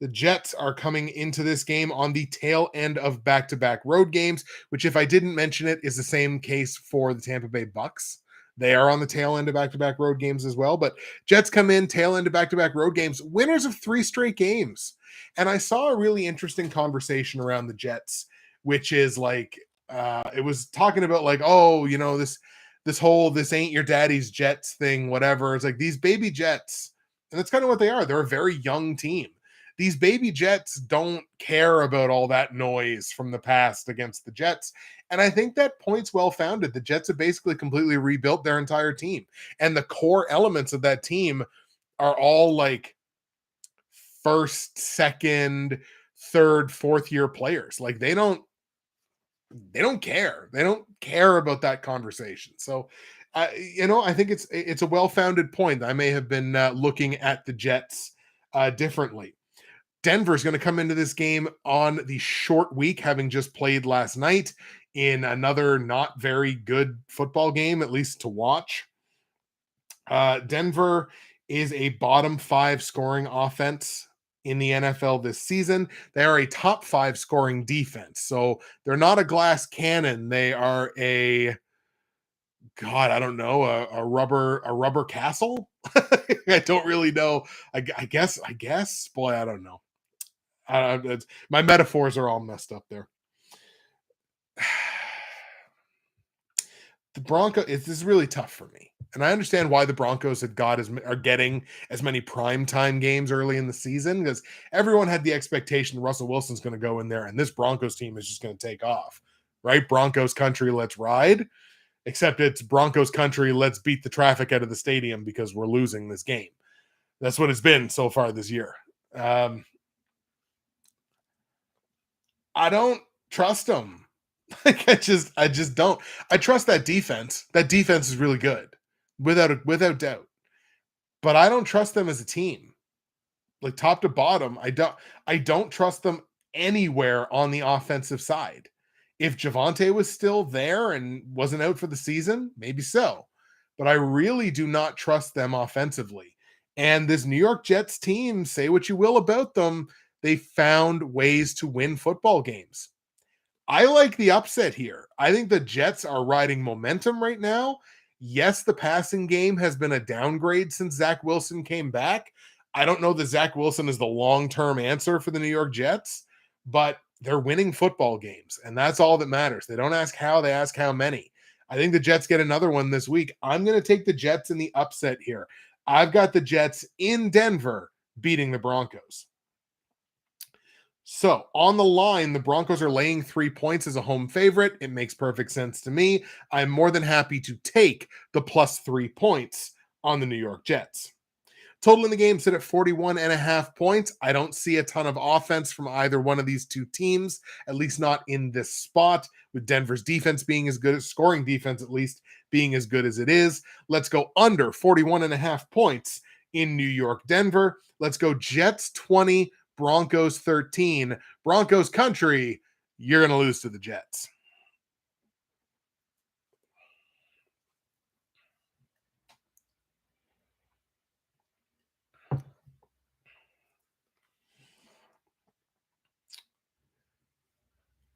The Jets are coming into this game on the tail end of back-to-back road games, which, if I didn't mention it, is the same case for the Tampa Bay Bucks. They are on the tail end of back-to-back road games as well, but Jets come in tail end of back-to-back road games, winners of 3 straight games. And I saw a really interesting conversation around the Jets, which is like, it was talking about like, oh, this whole, this ain't your daddy's Jets thing, whatever. It's like these baby Jets, and that's kind of what they are. They're a very young team. These baby Jets don't care about all that noise from the past against the Jets. And I think that point's well-founded. The Jets have basically completely rebuilt their entire team. And the core elements of that team are all like first, second, third, fourth year players. Like they don't care. They don't care about that conversation. So, I think it's a well-founded point. I may have been looking at the Jets differently. Denver's going to come into this game on the short week, having just played last night in another not very good football game, at least to watch. Denver is a bottom 5 scoring offense in the NFL this season. They are a top 5 scoring defense. So they're not a glass cannon. They are a rubber castle. I don't really know. I guess, boy, I don't know. My metaphors are all messed up there. The Broncos, this is really tough for me. And I understand why the Broncos are getting as many primetime games early in the season, because everyone had the expectation Russell Wilson's going to go in there and this Broncos team is just going to take off, right? Broncos country, let's ride. Except it's Broncos country, let's beat the traffic out of the stadium because we're losing this game. That's what it's been so far this year. I don't trust them. Like I just don't. I trust that defense. That defense is really good, without doubt. But I don't trust them as a team. Like top to bottom, I don't trust them anywhere on the offensive side. If Javonte was still there and wasn't out for the season, maybe so. But I really do not trust them offensively. And this New York Jets team, say what you will about them, they found ways to win football games. I like the upset here. I think the Jets are riding momentum right now. Yes, the passing game has been a downgrade since Zach Wilson came back. I don't know that Zach Wilson is the long-term answer for the New York Jets, but they're winning football games, and that's all that matters. They don't ask how, they ask how many. I think the Jets get another one this week. I'm going to take the Jets in the upset here. I've got the Jets in Denver beating the Broncos. So on the line, the Broncos are laying 3 points as a home favorite. It makes perfect sense to me. I'm more than happy to take the plus 3 points on the New York Jets. Total in the game sit at 41.5 points. I don't see a ton of offense from either one of these two teams, at least not in this spot, with Denver's defense being as good as scoring defense, at least being as good as it is. Let's go under 41.5 points in New York, Denver. Let's go Jets 20, Broncos 13. Broncos country, you're going to lose to the Jets.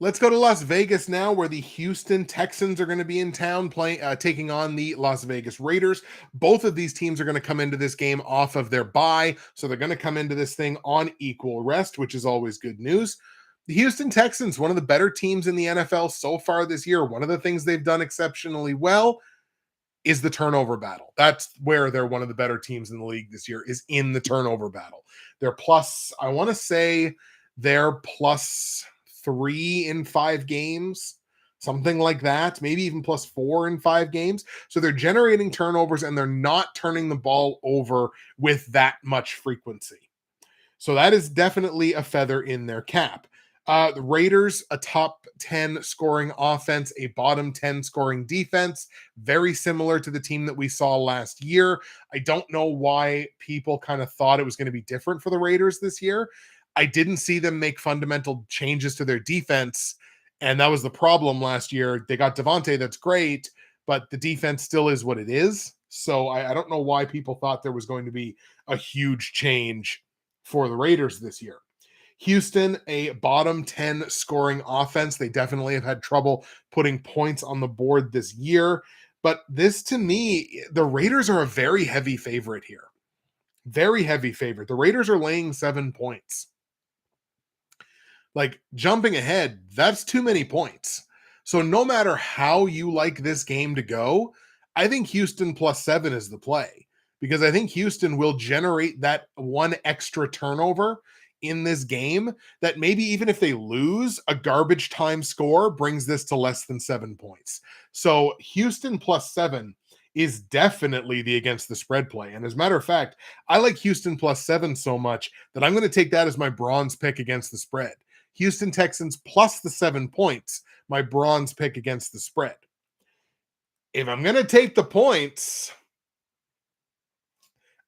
Let's go to Las Vegas now, where the Houston Texans are going to be in town taking on the Las Vegas Raiders. Both of these teams are going to come into this game off of their bye, so they're going to come into this thing on equal rest, which is always good news. The Houston Texans, one of the better teams in the NFL so far this year. One of the things they've done exceptionally well is the turnover battle. That's where they're one of the better teams in the league this year, is in the turnover battle. They're plus, I want to say they're plus 3 in 5 games, something like that, maybe even plus 4 in 5 games. So they're generating turnovers and they're not turning the ball over with that much frequency. So that is definitely a feather in their cap. The Raiders, a top 10 scoring offense, a bottom 10 scoring defense, very similar to the team that we saw last year. I don't know why people kind of thought it was going to be different for the Raiders this year. I didn't see them make fundamental changes to their defense, and that was the problem last year. They got Devontae, that's great, but the defense still is what it is. So I don't know why people thought there was going to be a huge change for the Raiders this year. Houston, a bottom 10 scoring offense. They definitely have had trouble putting points on the board this year. But this, to me, the Raiders are a very heavy favorite here. Very heavy favorite. The Raiders are laying 7 points. Like, jumping ahead, that's too many points. So no matter how you like this game to go, I think Houston plus 7 is the play, because I think Houston will generate that one extra turnover in this game that maybe even if they lose, a garbage time score brings this to less than 7 points. So Houston plus 7 is definitely the against the spread play. And as a matter of fact, I like Houston plus 7 so much that I'm going to take that as my bronze pick against the spread. Houston Texans plus the 7 points, my bronze pick against the spread. If I'm going to take the points,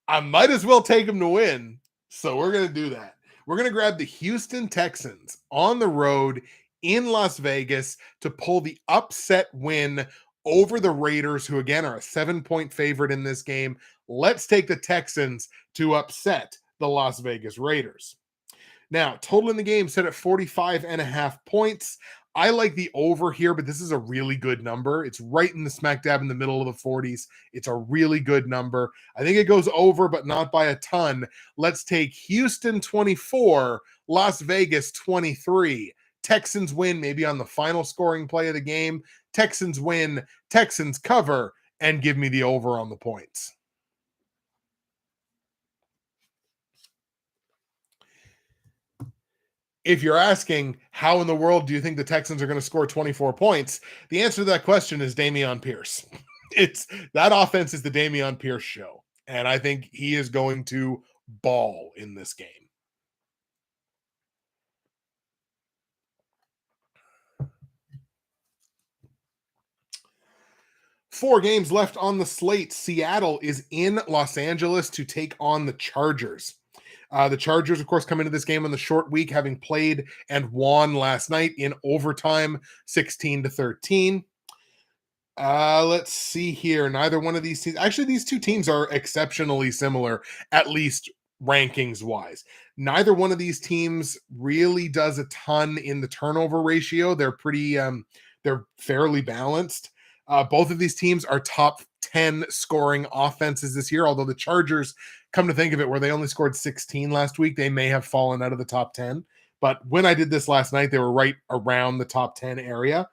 I might as well take them to win. So we're going to do that. We're going to grab the Houston Texans on the road in Las Vegas to pull the upset win over the Raiders, who again are a 7-point favorite in this game. Let's take the Texans to upset the Las Vegas Raiders. Now, total in the game set at 45.5 points. I like the over here, but this is a really good number. It's right in the smack dab in the middle of the 40s. It's a really good number. I think it goes over, but not by a ton. Let's take Houston 24, Las Vegas 23. Texans win, maybe on the final scoring play of the game. Texans win, Texans cover, and give me the over on the points. If you're asking how in the world do you think the Texans are going to score 24 points, the answer to that question is Dameon Pierce. It's that offense is the Dameon Pierce show, and I think he is going to ball in this game. Four games left on the slate. Seattle is in Los Angeles to take on the Chargers. The Chargers, of course, come into this game on the short week, having played and won last night in overtime, 16-13. Let's see here. Neither one of these teams, actually, these two teams are exceptionally similar, at least rankings wise. Neither one of these teams really does a ton in the turnover ratio. They're fairly balanced. Both of these teams are top 10 scoring offenses this year, although the Chargers, come to think of it, where they only scored 16 last week, they may have fallen out of the top 10. But when I did this last night, they were right around the top 10 area.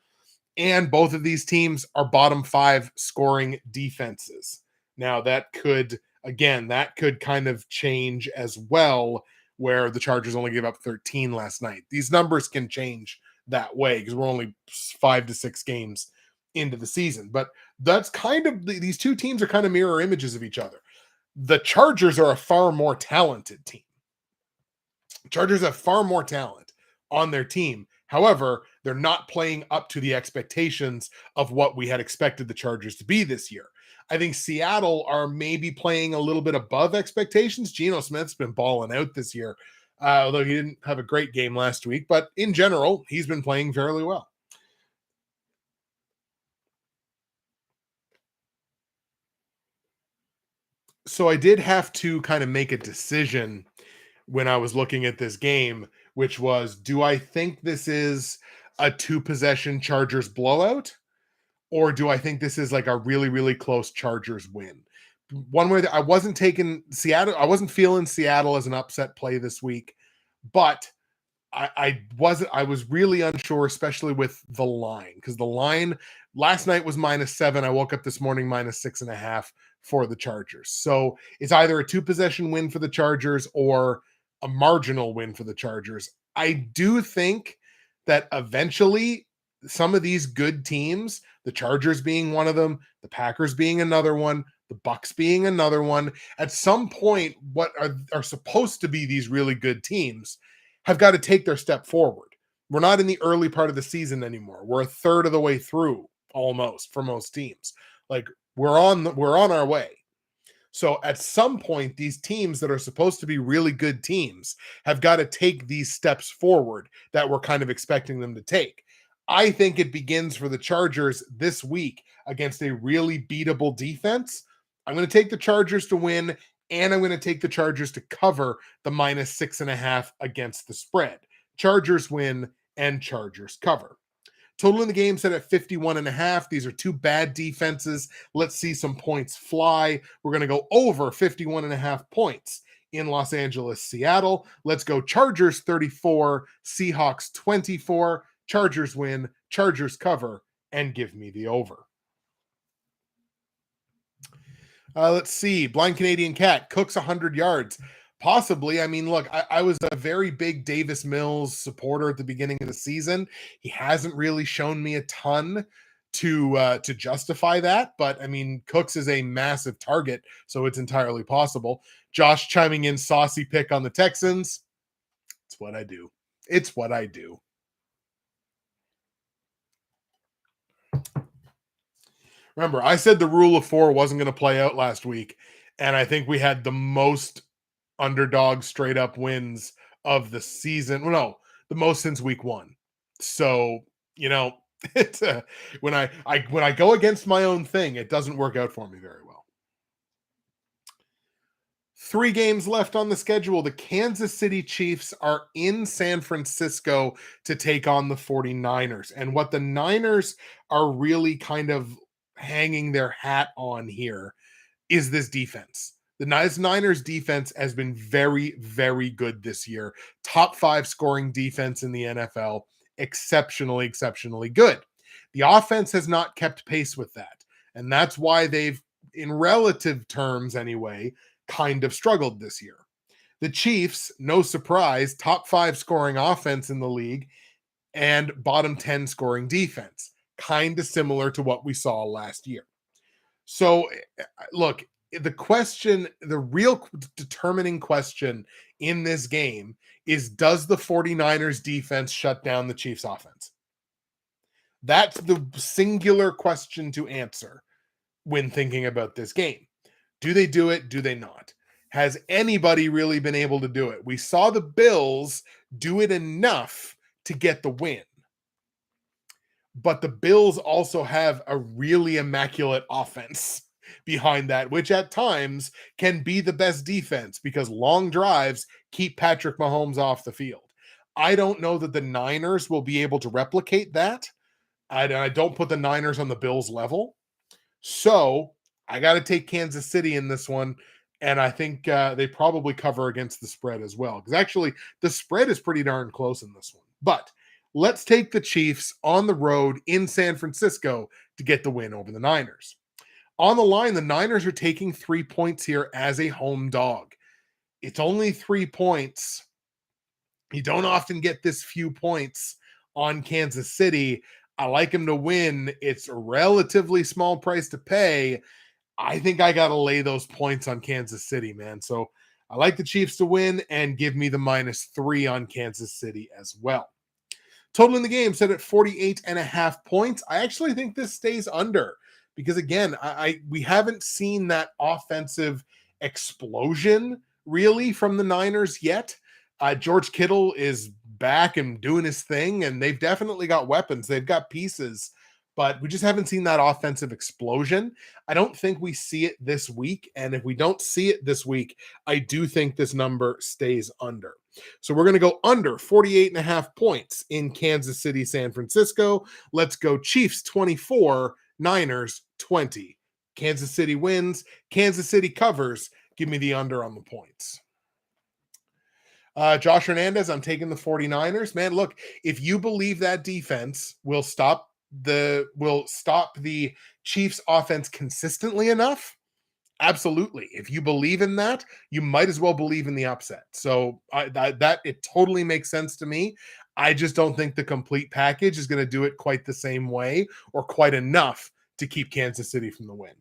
And both of these teams are bottom 5 scoring defenses. Now, that could kind of change as well, where the Chargers only gave up 13 last night. These numbers can change that way because we're only 5 to 6 games into the season. But that's kind of, these two teams are kind of mirror images of each other. The Chargers are a far more talented team. Chargers have far more talent on their team. However, they're not playing up to the expectations of what we had expected the Chargers to be this year. I think Seattle are maybe playing a little bit above expectations. Geno Smith's been balling out this year, although he didn't have a great game last week. But in general, he's been playing fairly well. So I did have to kind of make a decision when I was looking at this game, which was, do I think this is a 2-possession Chargers blowout? Or do I think this is like a really, really close Chargers win? One way that I wasn't taking Seattle, I wasn't feeling Seattle as an upset play this week, but I was really unsure, especially with the line, because the line last night was -7. I woke up this morning -6.5 for the Chargers. So it's either a 2-possession win for the Chargers or a marginal win for the Chargers. I do think that eventually some of these good teams, the Chargers being one of them, the Packers being another one, the Bucks being another one, at some point, what are supposed to be these really good teams have got to take their step forward. We're not in the early part of the season anymore. We're a third of the way through almost for most teams. Like we're on our way. So at some point, these teams that are supposed to be really good teams have got to take these steps forward that we're kind of expecting them to take. I think it begins for the Chargers this week against a really beatable defense. I'm going to take the Chargers to win, and I'm going to take the Chargers to cover the -6.5 against the spread. Chargers win and Chargers cover. Total in the game set at 51.5. These are two bad defenses. Let's see some points fly. We're going to go over 51.5 points in Los Angeles, Seattle. Let's go Chargers 34, Seahawks 24. Chargers win, Chargers cover, and give me the over. Let's see. Blind Canadian Cat cooks 100 yards. Possibly. I mean, look, I was a very big Davis Mills supporter at the beginning of the season. He hasn't really shown me a ton to justify that, but I mean, Cooks is a massive target, so it's entirely possible. Josh chiming in, saucy pick on the Texans. It's what I do. It's what I do. Remember, I said the rule of 4 wasn't going to play out last week, and I think we had the most underdog straight up wins of the season. Well, no, the most since week 1. So, it's when I go against my own thing, it doesn't work out for me very well. 3 games left on the schedule. The Kansas City Chiefs are in San Francisco to take on the 49ers. And what the Niners are really kind of hanging their hat on here is this defense. The Niners defense has been very, very good this year. Top 5 scoring defense in the NFL. Exceptionally, exceptionally good. The offense has not kept pace with that. And that's why they've, in relative terms anyway, kind of struggled this year. The Chiefs, no surprise, top 5 scoring offense in the league and bottom 10 scoring defense, kind of similar to what we saw last year. So, look, the real determining question in this game is, does the 49ers defense shut down the Chiefs offense? That's the singular question to answer when thinking about this game. Do they do it? Do they not? Has anybody really been able to do it? We saw the Bills do it enough to get the win. But the Bills also have a really immaculate offense behind that, which at times can be the best defense because long drives keep Patrick Mahomes off the field. I don't know that the Niners will be able to replicate that. I don't put the Niners on the Bills level. So I got to take Kansas City in this one. And I think they probably cover against the spread as well. Because actually, the spread is pretty darn close in this one. But let's take the Chiefs on the road in San Francisco to get the win over the Niners. On the line, the Niners are taking 3 points here as a home dog. It's only 3 points. You don't often get this few points on Kansas City. I like them to win. It's a relatively small price to pay. I think I got to lay those points on Kansas City, man. So I like the Chiefs to win and give me the -3 on Kansas City as well. Total in the game set at 48.5 points. I actually think this stays under because, again, we haven't seen that offensive explosion really from the Niners yet. George Kittle is back and doing his thing, and they've definitely got weapons. They've got pieces, but we just haven't seen that offensive explosion. I don't think we see it this week, and if we don't see it this week, I do think this number stays under. So we're going to go under 48.5 points in Kansas City, San Francisco. Let's go Chiefs 24, Niners 20. Kansas City wins. Kansas City covers. Give me the under on the points. Josh Hernandez, I'm taking the 49ers. Man, look, if you believe that defense will stop the Chiefs offense consistently enough, absolutely. If you believe in that, you might as well believe in the upset. So that it totally makes sense to me. I just don't think the complete package is going to do it quite the same way or quite enough to keep Kansas City from the win.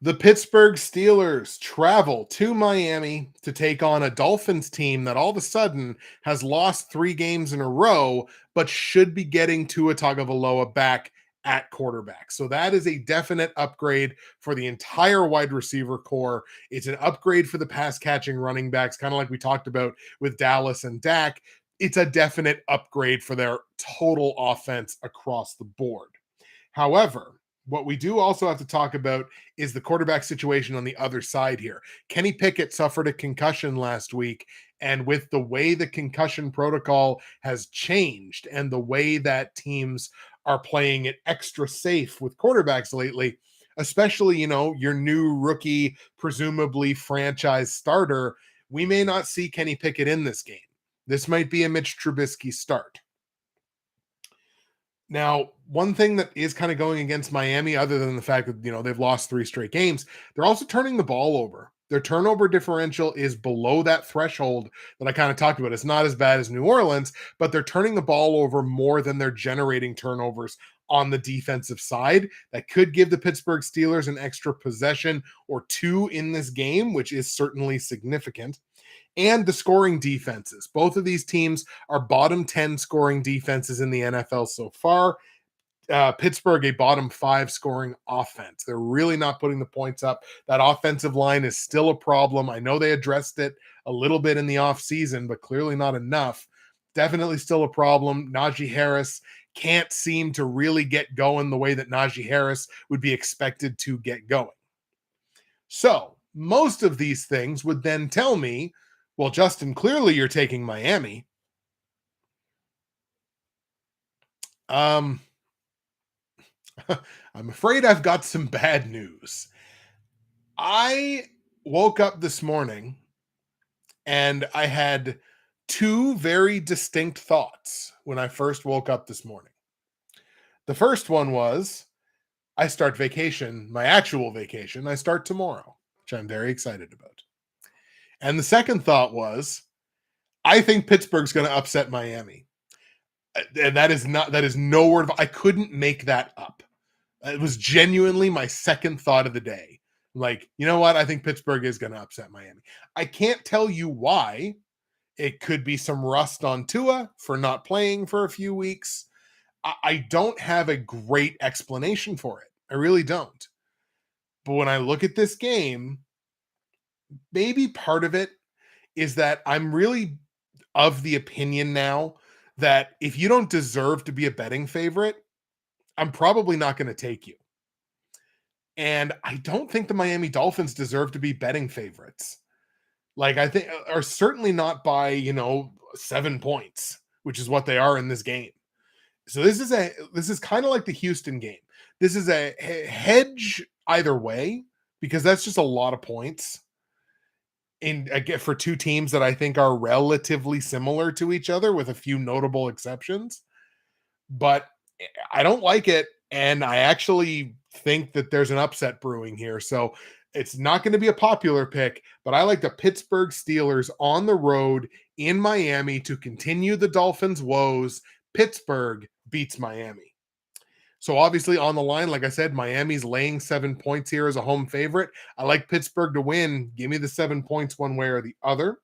The Pittsburgh Steelers travel to Miami to take on a Dolphins team that all of a sudden has lost 3 games in a row, but should be getting Tua Tagovailoa back at quarterback. So that is a definite upgrade for the entire wide receiver core. It's an upgrade for the pass catching running backs, kind of like we talked about with Dallas and Dak. It's a definite upgrade for their total offense across the board. However, what we do also have to talk about is the quarterback situation on the other side here. Kenny Pickett suffered a concussion last week, and with the way the concussion protocol has changed and the way that teams are playing it extra safe with quarterbacks lately, especially, your new rookie, presumably franchise starter, we may not see Kenny Pickett in this game. This might be a Mitch Trubisky start. Now, one thing that is kind of going against Miami, other than the fact that, they've lost 3 straight games, they're also turning the ball over. Their turnover differential is below that threshold that I kind of talked about. It's not as bad as New Orleans, but they're turning the ball over more than they're generating turnovers on the defensive side. That could give the Pittsburgh Steelers an extra possession or 2 in this game, which is certainly significant. And the scoring defenses. Both of these teams are bottom 10 scoring defenses in the NFL so far. Pittsburgh, a bottom 5 scoring offense. They're really not putting the points up. That offensive line is still a problem. I know they addressed it a little bit in the offseason, but clearly not enough. Definitely still a problem. Najee Harris can't seem to really get going the way that Najee Harris would be expected to get going. So most of these things would then tell me, well, Justin, clearly you're taking Miami. I'm afraid I've got some bad news. I woke up this morning and I had two very distinct thoughts when I first woke up this morning. The first one was I start vacation, my actual vacation, I start tomorrow, which I'm very excited about. And the second thought was I think Pittsburgh's going to upset Miami. And that is no word. I couldn't make that up. It was genuinely my second thought of the day. Like, you know what? I think Pittsburgh is going to upset Miami. I can't tell you why. It could be some rust on Tua for not playing for a few weeks. I don't have a great explanation for it. I really don't. But when I look at this game, maybe part of it is that I'm really of the opinion now that if you don't deserve to be a betting favorite, I'm probably not going to take you. And I don't think the Miami Dolphins deserve to be betting favorites. Like, I think are certainly not by, 7 points, which is what they are in this game. So this is kind of like the Houston game. This is a hedge either way, because that's just a lot of points for two teams that I think are relatively similar to each other with a few notable exceptions. But I don't like it, and I actually think that there's an upset brewing here. So it's not going to be a popular pick, but I like the Pittsburgh Steelers on the road in Miami to continue the Dolphins' woes. Pittsburgh beats Miami. So obviously on the line, like I said, Miami's laying 7 points here as a home favorite. I like Pittsburgh to win. Give me the 7 points one way or the other.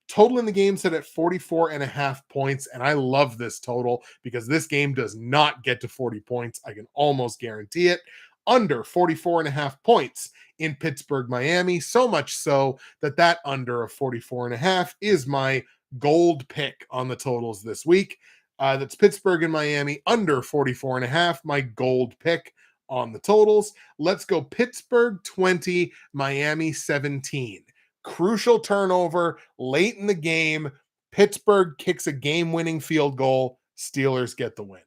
Total in the game set at 44.5 points, and I love this total because this game does not get to 40 points. I can almost guarantee it. Under 44.5 points in Pittsburgh, Miami, so much so that under of 44.5 is my gold pick on the totals this week. That's Pittsburgh and Miami under 44.5, my gold pick on the totals. Let's go Pittsburgh 20, Miami 17. Crucial turnover late in the game. Pittsburgh kicks a game-winning field goal. Steelers get the win.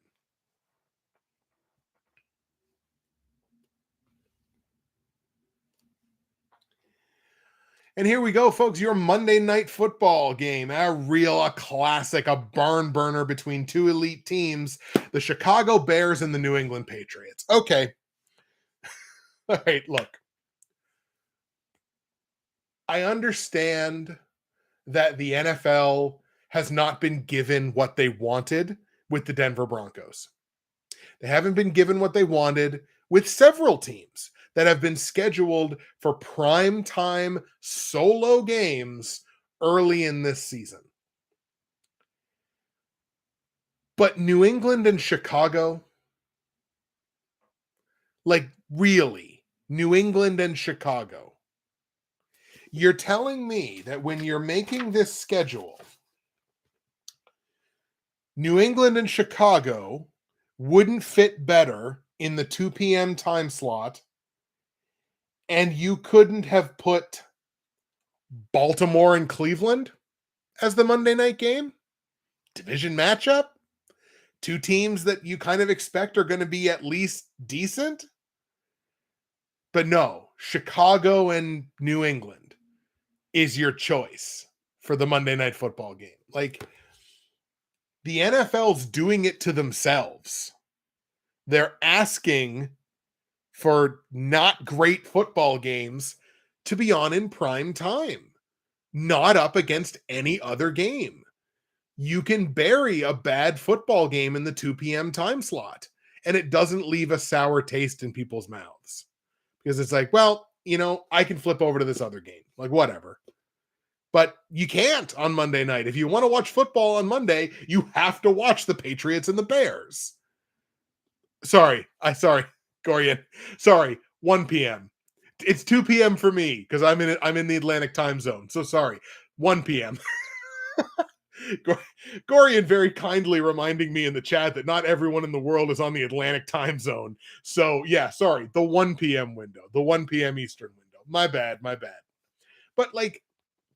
And here we go, folks. Your Monday Night Football game. A classic, a barn burner between two elite teams, the Chicago Bears and the New England Patriots. Okay. All right, look. I understand that the NFL has not been given what they wanted with the Denver Broncos. They haven't been given what they wanted with several teams that have been scheduled for prime time solo games early in this season. But New England and Chicago, like really, New England and Chicago, you're telling me that when you're making this schedule, New England and Chicago wouldn't fit better in the 2 p.m. time slot, and you couldn't have put Baltimore and Cleveland as the Monday night game? Division matchup? Two teams that you kind of expect are going to be at least decent? But no, Chicago and New England is your choice for the Monday Night Football game. Like, the NFL's doing it to themselves. They're asking for not great football games to be on in prime time, not up against any other game. You can bury a bad football game in the 2 p.m. time slot, and it doesn't leave a sour taste in people's mouths. Because it's like, well, I can flip over to this other game. Like, whatever. But you can't on Monday night. If you want to watch football on Monday, you have to watch the Patriots and the Bears. Sorry, Gorian. Sorry, 1 p.m. It's 2 p.m. for me because I'm in the Atlantic time zone. So sorry, 1 p.m. Gorian very kindly reminding me in the chat that not everyone in the world is on the Atlantic time zone. So yeah, sorry, the 1 p.m. window, the 1 p.m. Eastern window. My bad. But like,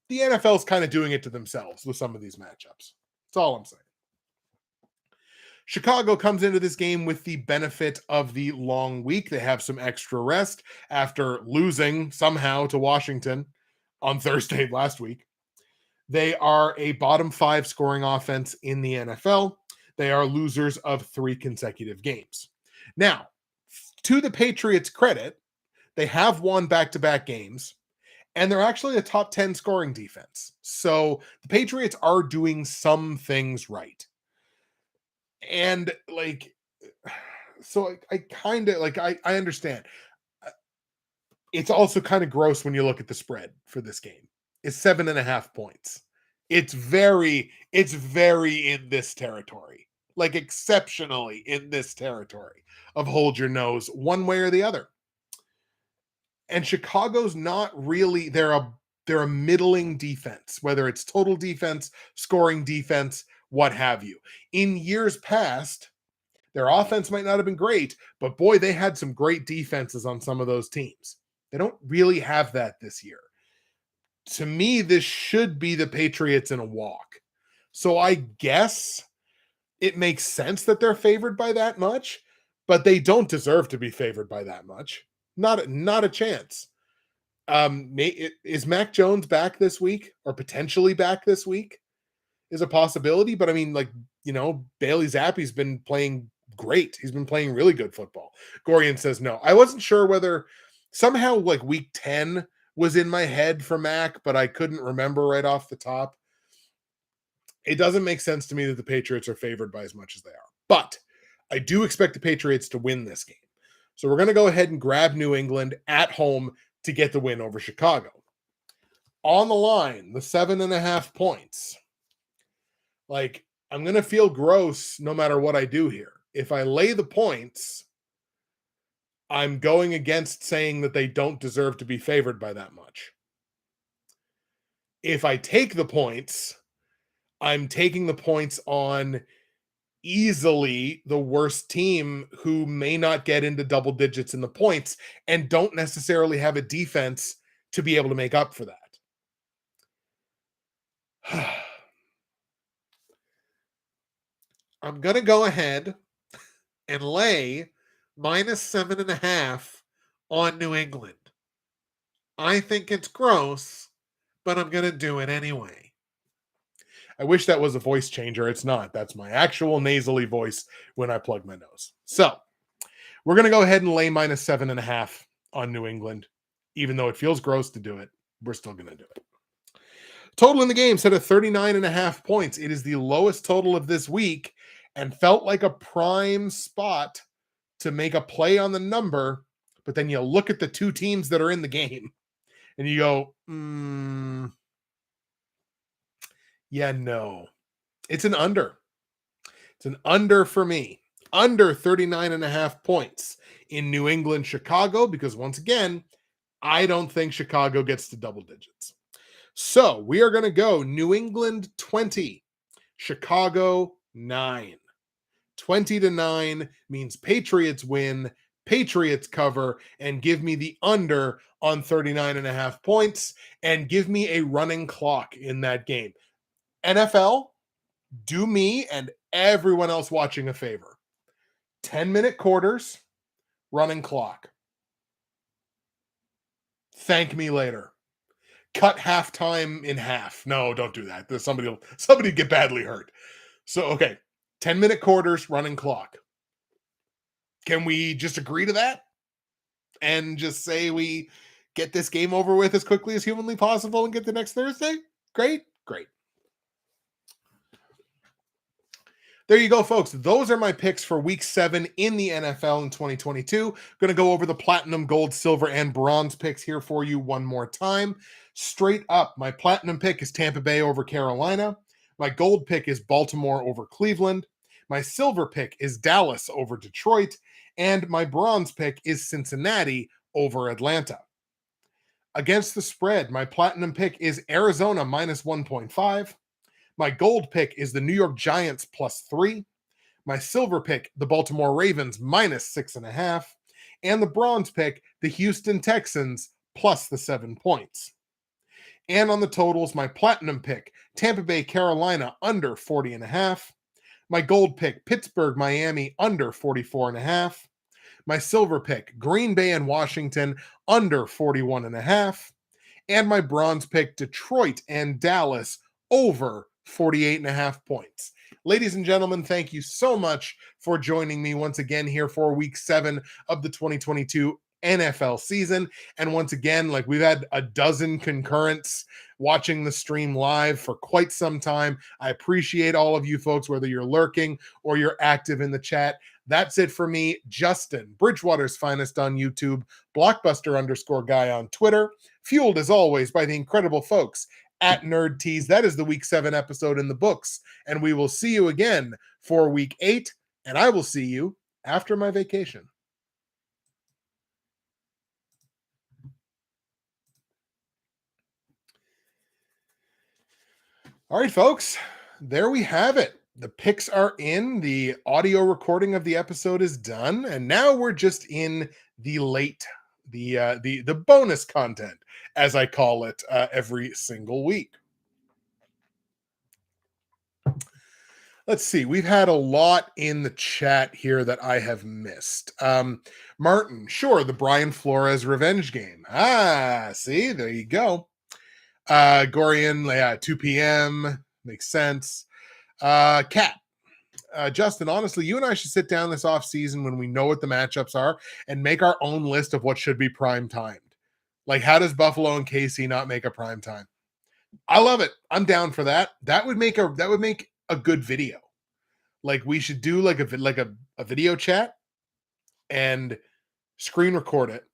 the NFL's kind of doing it to themselves with some of these matchups. That's all I'm saying. Chicago comes into this game with the benefit of the long week. They have some extra rest after losing somehow to Washington on Thursday last week. They are a bottom 5 scoring offense in the NFL. They are losers of 3 consecutive games. Now, to the Patriots' credit, they have won back-to-back games, and they're actually a top 10 scoring defense. So the Patriots are doing some things right. And like, so I kind of like, I understand. It's also kind of gross when you look at the spread for this game. It's 7.5 points. It's very in this territory, like exceptionally in this territory of hold your nose one way or the other. And Chicago's not really, they're a middling defense, whether it's total defense, scoring defense, what have you. In years past, their offense might not have been great, but boy, they had some great defenses on some of those teams. They don't really have that this year. To me, this should be the Patriots in a walk. So I guess it makes sense that they're favored by that much, but they don't deserve to be favored by that much. Not a chance. Is Mac Jones back this week or potentially back this week? Is a possibility, but I mean, like, Bailey Zappi's been playing great. He's been playing really good football. Gorian says no. I wasn't sure whether somehow like week 10 was in my head for Mac, but I couldn't remember right off the top. It doesn't make sense to me that the Patriots are favored by as much as they are, but I do expect the Patriots to win this game. So we're going to go ahead and grab New England at home to get the win over Chicago. On the line, the 7.5 points. Like, I'm going to feel gross no matter what I do here. If I lay the points, I'm going against saying that they don't deserve to be favored by that much. If I take the points, I'm taking the points on easily the worst team who may not get into double digits in the points and don't necessarily have a defense to be able to make up for that. I'm going to go ahead and lay -7.5 on New England. I think it's gross, but I'm going to do it anyway. I wish that was a voice changer. It's not. That's my actual nasally voice when I plug my nose. So we're going to go ahead and lay -7.5 on New England. Even though it feels gross to do it, we're still going to do it. Total in the game set at 39.5 points. It is the lowest total of this week and felt like a prime spot to make a play on the number. But then you look at the two teams that are in the game and you go, yeah, no. It's an under. It's an under for me. Under 39.5 points in New England, Chicago, because once again, I don't think Chicago gets to double digits. So we are going to go New England 20, Chicago 9. 20-9 means Patriots win, Patriots cover, and give me the under on 39.5 points and give me a running clock in that game. NFL, do me and everyone else watching a favor. 10-minute quarters, running clock. Thank me later. Cut halftime in half. No, don't do that. Somebody get badly hurt. So, okay. 10-minute quarters, running clock. Can we just agree to that? And just say we get this game over with as quickly as humanly possible and get the next Thursday? Great. There you go, folks. Those are my picks for week 7 in the NFL in 2022. Going to go over the platinum, gold, silver, and bronze picks here for you one more time. Straight up, my platinum pick is Tampa Bay over Carolina. My gold pick is Baltimore over Cleveland. My silver pick is Dallas over Detroit. And my bronze pick is Cincinnati over Atlanta. Against the spread, my platinum pick is Arizona -1.5. My gold pick is the New York Giants +3. My silver pick, the Baltimore Ravens -6.5. And the bronze pick, the Houston Texans +7 points. And on the totals, my platinum pick, Tampa Bay, Carolina under 40.5. My gold pick, Pittsburgh, Miami under 44.5. My silver pick, Green Bay and Washington under 41.5. And my bronze pick, Detroit and Dallas over 48.5 points. Ladies and gentlemen, thank you so much for joining me once again here for week 7 of the 2022 NFL season. And once again, like, we've had a dozen concurrents watching the stream live for quite some time. I appreciate all of you folks, whether you're lurking or you're active in the chat. That's it for me, Justin, Bridgewater's finest on YouTube, Blockbuster_guy on Twitter, fueled as always by the incredible folks at Nerd Tees. That is the week 7 episode in the books. And we will see you again for week 8. And I will see you after my vacation. All right, folks, there we have it. The picks are in. The audio recording of the episode is done. And now we're just in the late, the bonus content, as I call it, every single week. Let's see. We've had a lot in the chat here that I have missed. Martin, sure, the Brian Flores revenge game. See, there you go. Gorian, 2 p.m. Makes sense. Cat. Justin, honestly, you and I should sit down this off season when we know what the matchups are and make our own list of what should be prime timed. Like, how does Buffalo and KC not make a prime time? I love it. I'm down for that. That would make a good video. Like, we should do like a video chat and screen record it,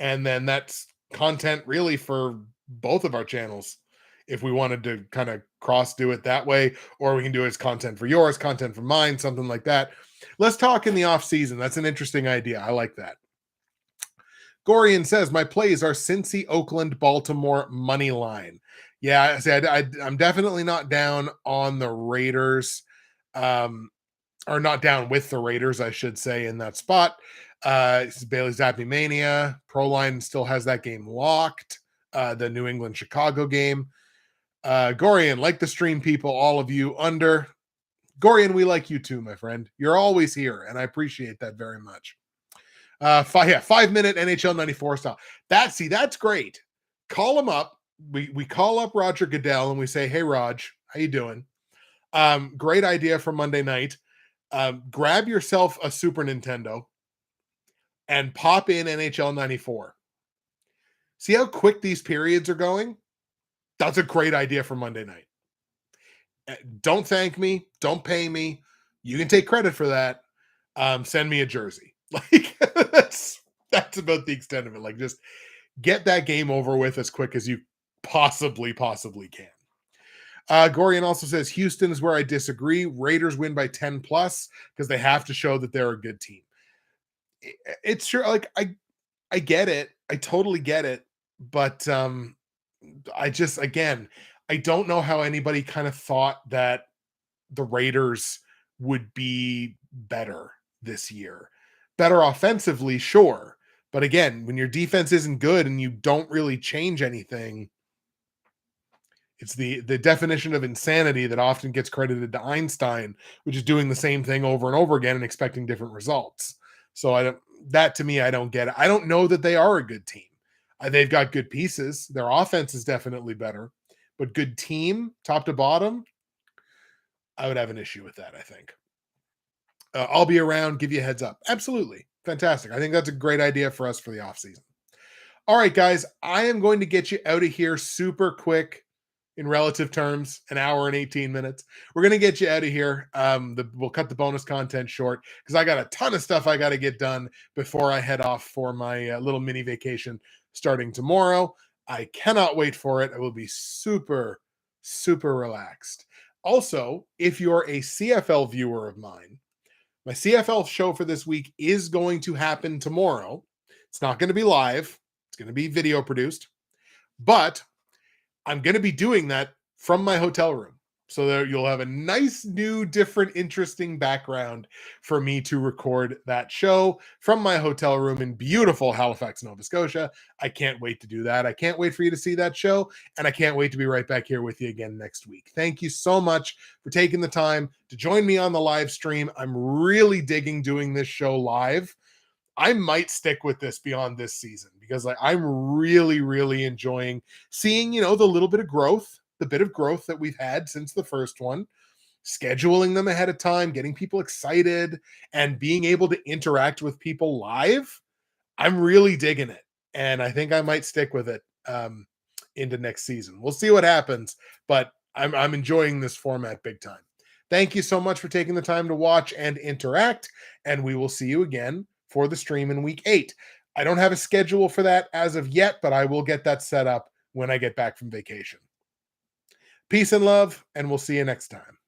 and then that's content really for both of our channels. If we wanted to kind of cross do it that way, or we can do it as content for yours, content for mine, something like that. Let's talk in the off season. That's an interesting idea. I like that. Gorian says, my plays are Cincy, Oakland, Baltimore money line. Yeah, I'm definitely not down on the Raiders, or not down with the Raiders, I should say, in that spot. This is Bailey's Zappy Mania. Proline still has that game locked. The New England Chicago game. Gorian, like the stream people, all of you under. Gorian, we like you too, my friend. You're always here, and I appreciate that very much. 5-minute NHL 94 style. That's great. Call him up. We call up Roger Goodell and we say, hey, Raj, how you doing? Great idea for Monday night. Grab yourself a Super Nintendo and pop in NHL 94. See how quick these periods are going? That's a great idea for Monday night. Don't thank me. Don't pay me. You can take credit for that. Send me a jersey. Like, that's about the extent of it. Like, just get that game over with as quick as you possibly can. Gorian also says, Houston is where I disagree. Raiders win by 10 plus because they have to show that they're a good team. It's sure, like, I get it. I totally get it. But I don't know how anybody kind of thought that the Raiders would be better this year. Better offensively, sure. But again, when your defense isn't good and you don't really change anything, it's the definition of insanity that often gets credited to Einstein, which is doing the same thing over and over again and expecting different results. So I don't get it. I don't know that they are a good team. They've got good pieces. Their offense is definitely better, but good team, top to bottom, I would have an issue with that, I think. I'll be around, give you a heads up. Absolutely. Fantastic. I think that's a great idea for us for the offseason. All right, guys, I am going to get you out of here super quick in relative terms, an hour and 18 minutes. We're going to get you out of here. We'll cut the bonus content short because I got a ton of stuff I got to get done before I head off for my little mini vacation starting tomorrow. I cannot wait for it. I will be super, super relaxed. Also, if you're a CFL viewer of mine, my CFL show for this week is going to happen tomorrow. It's not going to be live. It's going to be video produced. But I'm going to be doing that from my hotel room. So there you'll have a nice, new, different, interesting background for me to record that show from my hotel room in beautiful Halifax, Nova Scotia. I can't wait to do that. I can't wait for you to see that show. And I can't wait to be right back here with you again next week. Thank you so much for taking the time to join me on the live stream. I'm really digging doing this show live. I might stick with this beyond this season because I'm really, really enjoying seeing, the little bit of growth the bit of growth that we've had since the first one, scheduling them ahead of time, getting people excited, and being able to interact with people live, I'm really digging it. And I think I might stick with it into next season. We'll see what happens, but I'm enjoying this format big time. Thank you so much for taking the time to watch and interact, and we will see you again for the stream in week 8. I don't have a schedule for that as of yet, but I will get that set up when I get back from vacation. Peace and love, and we'll see you next time.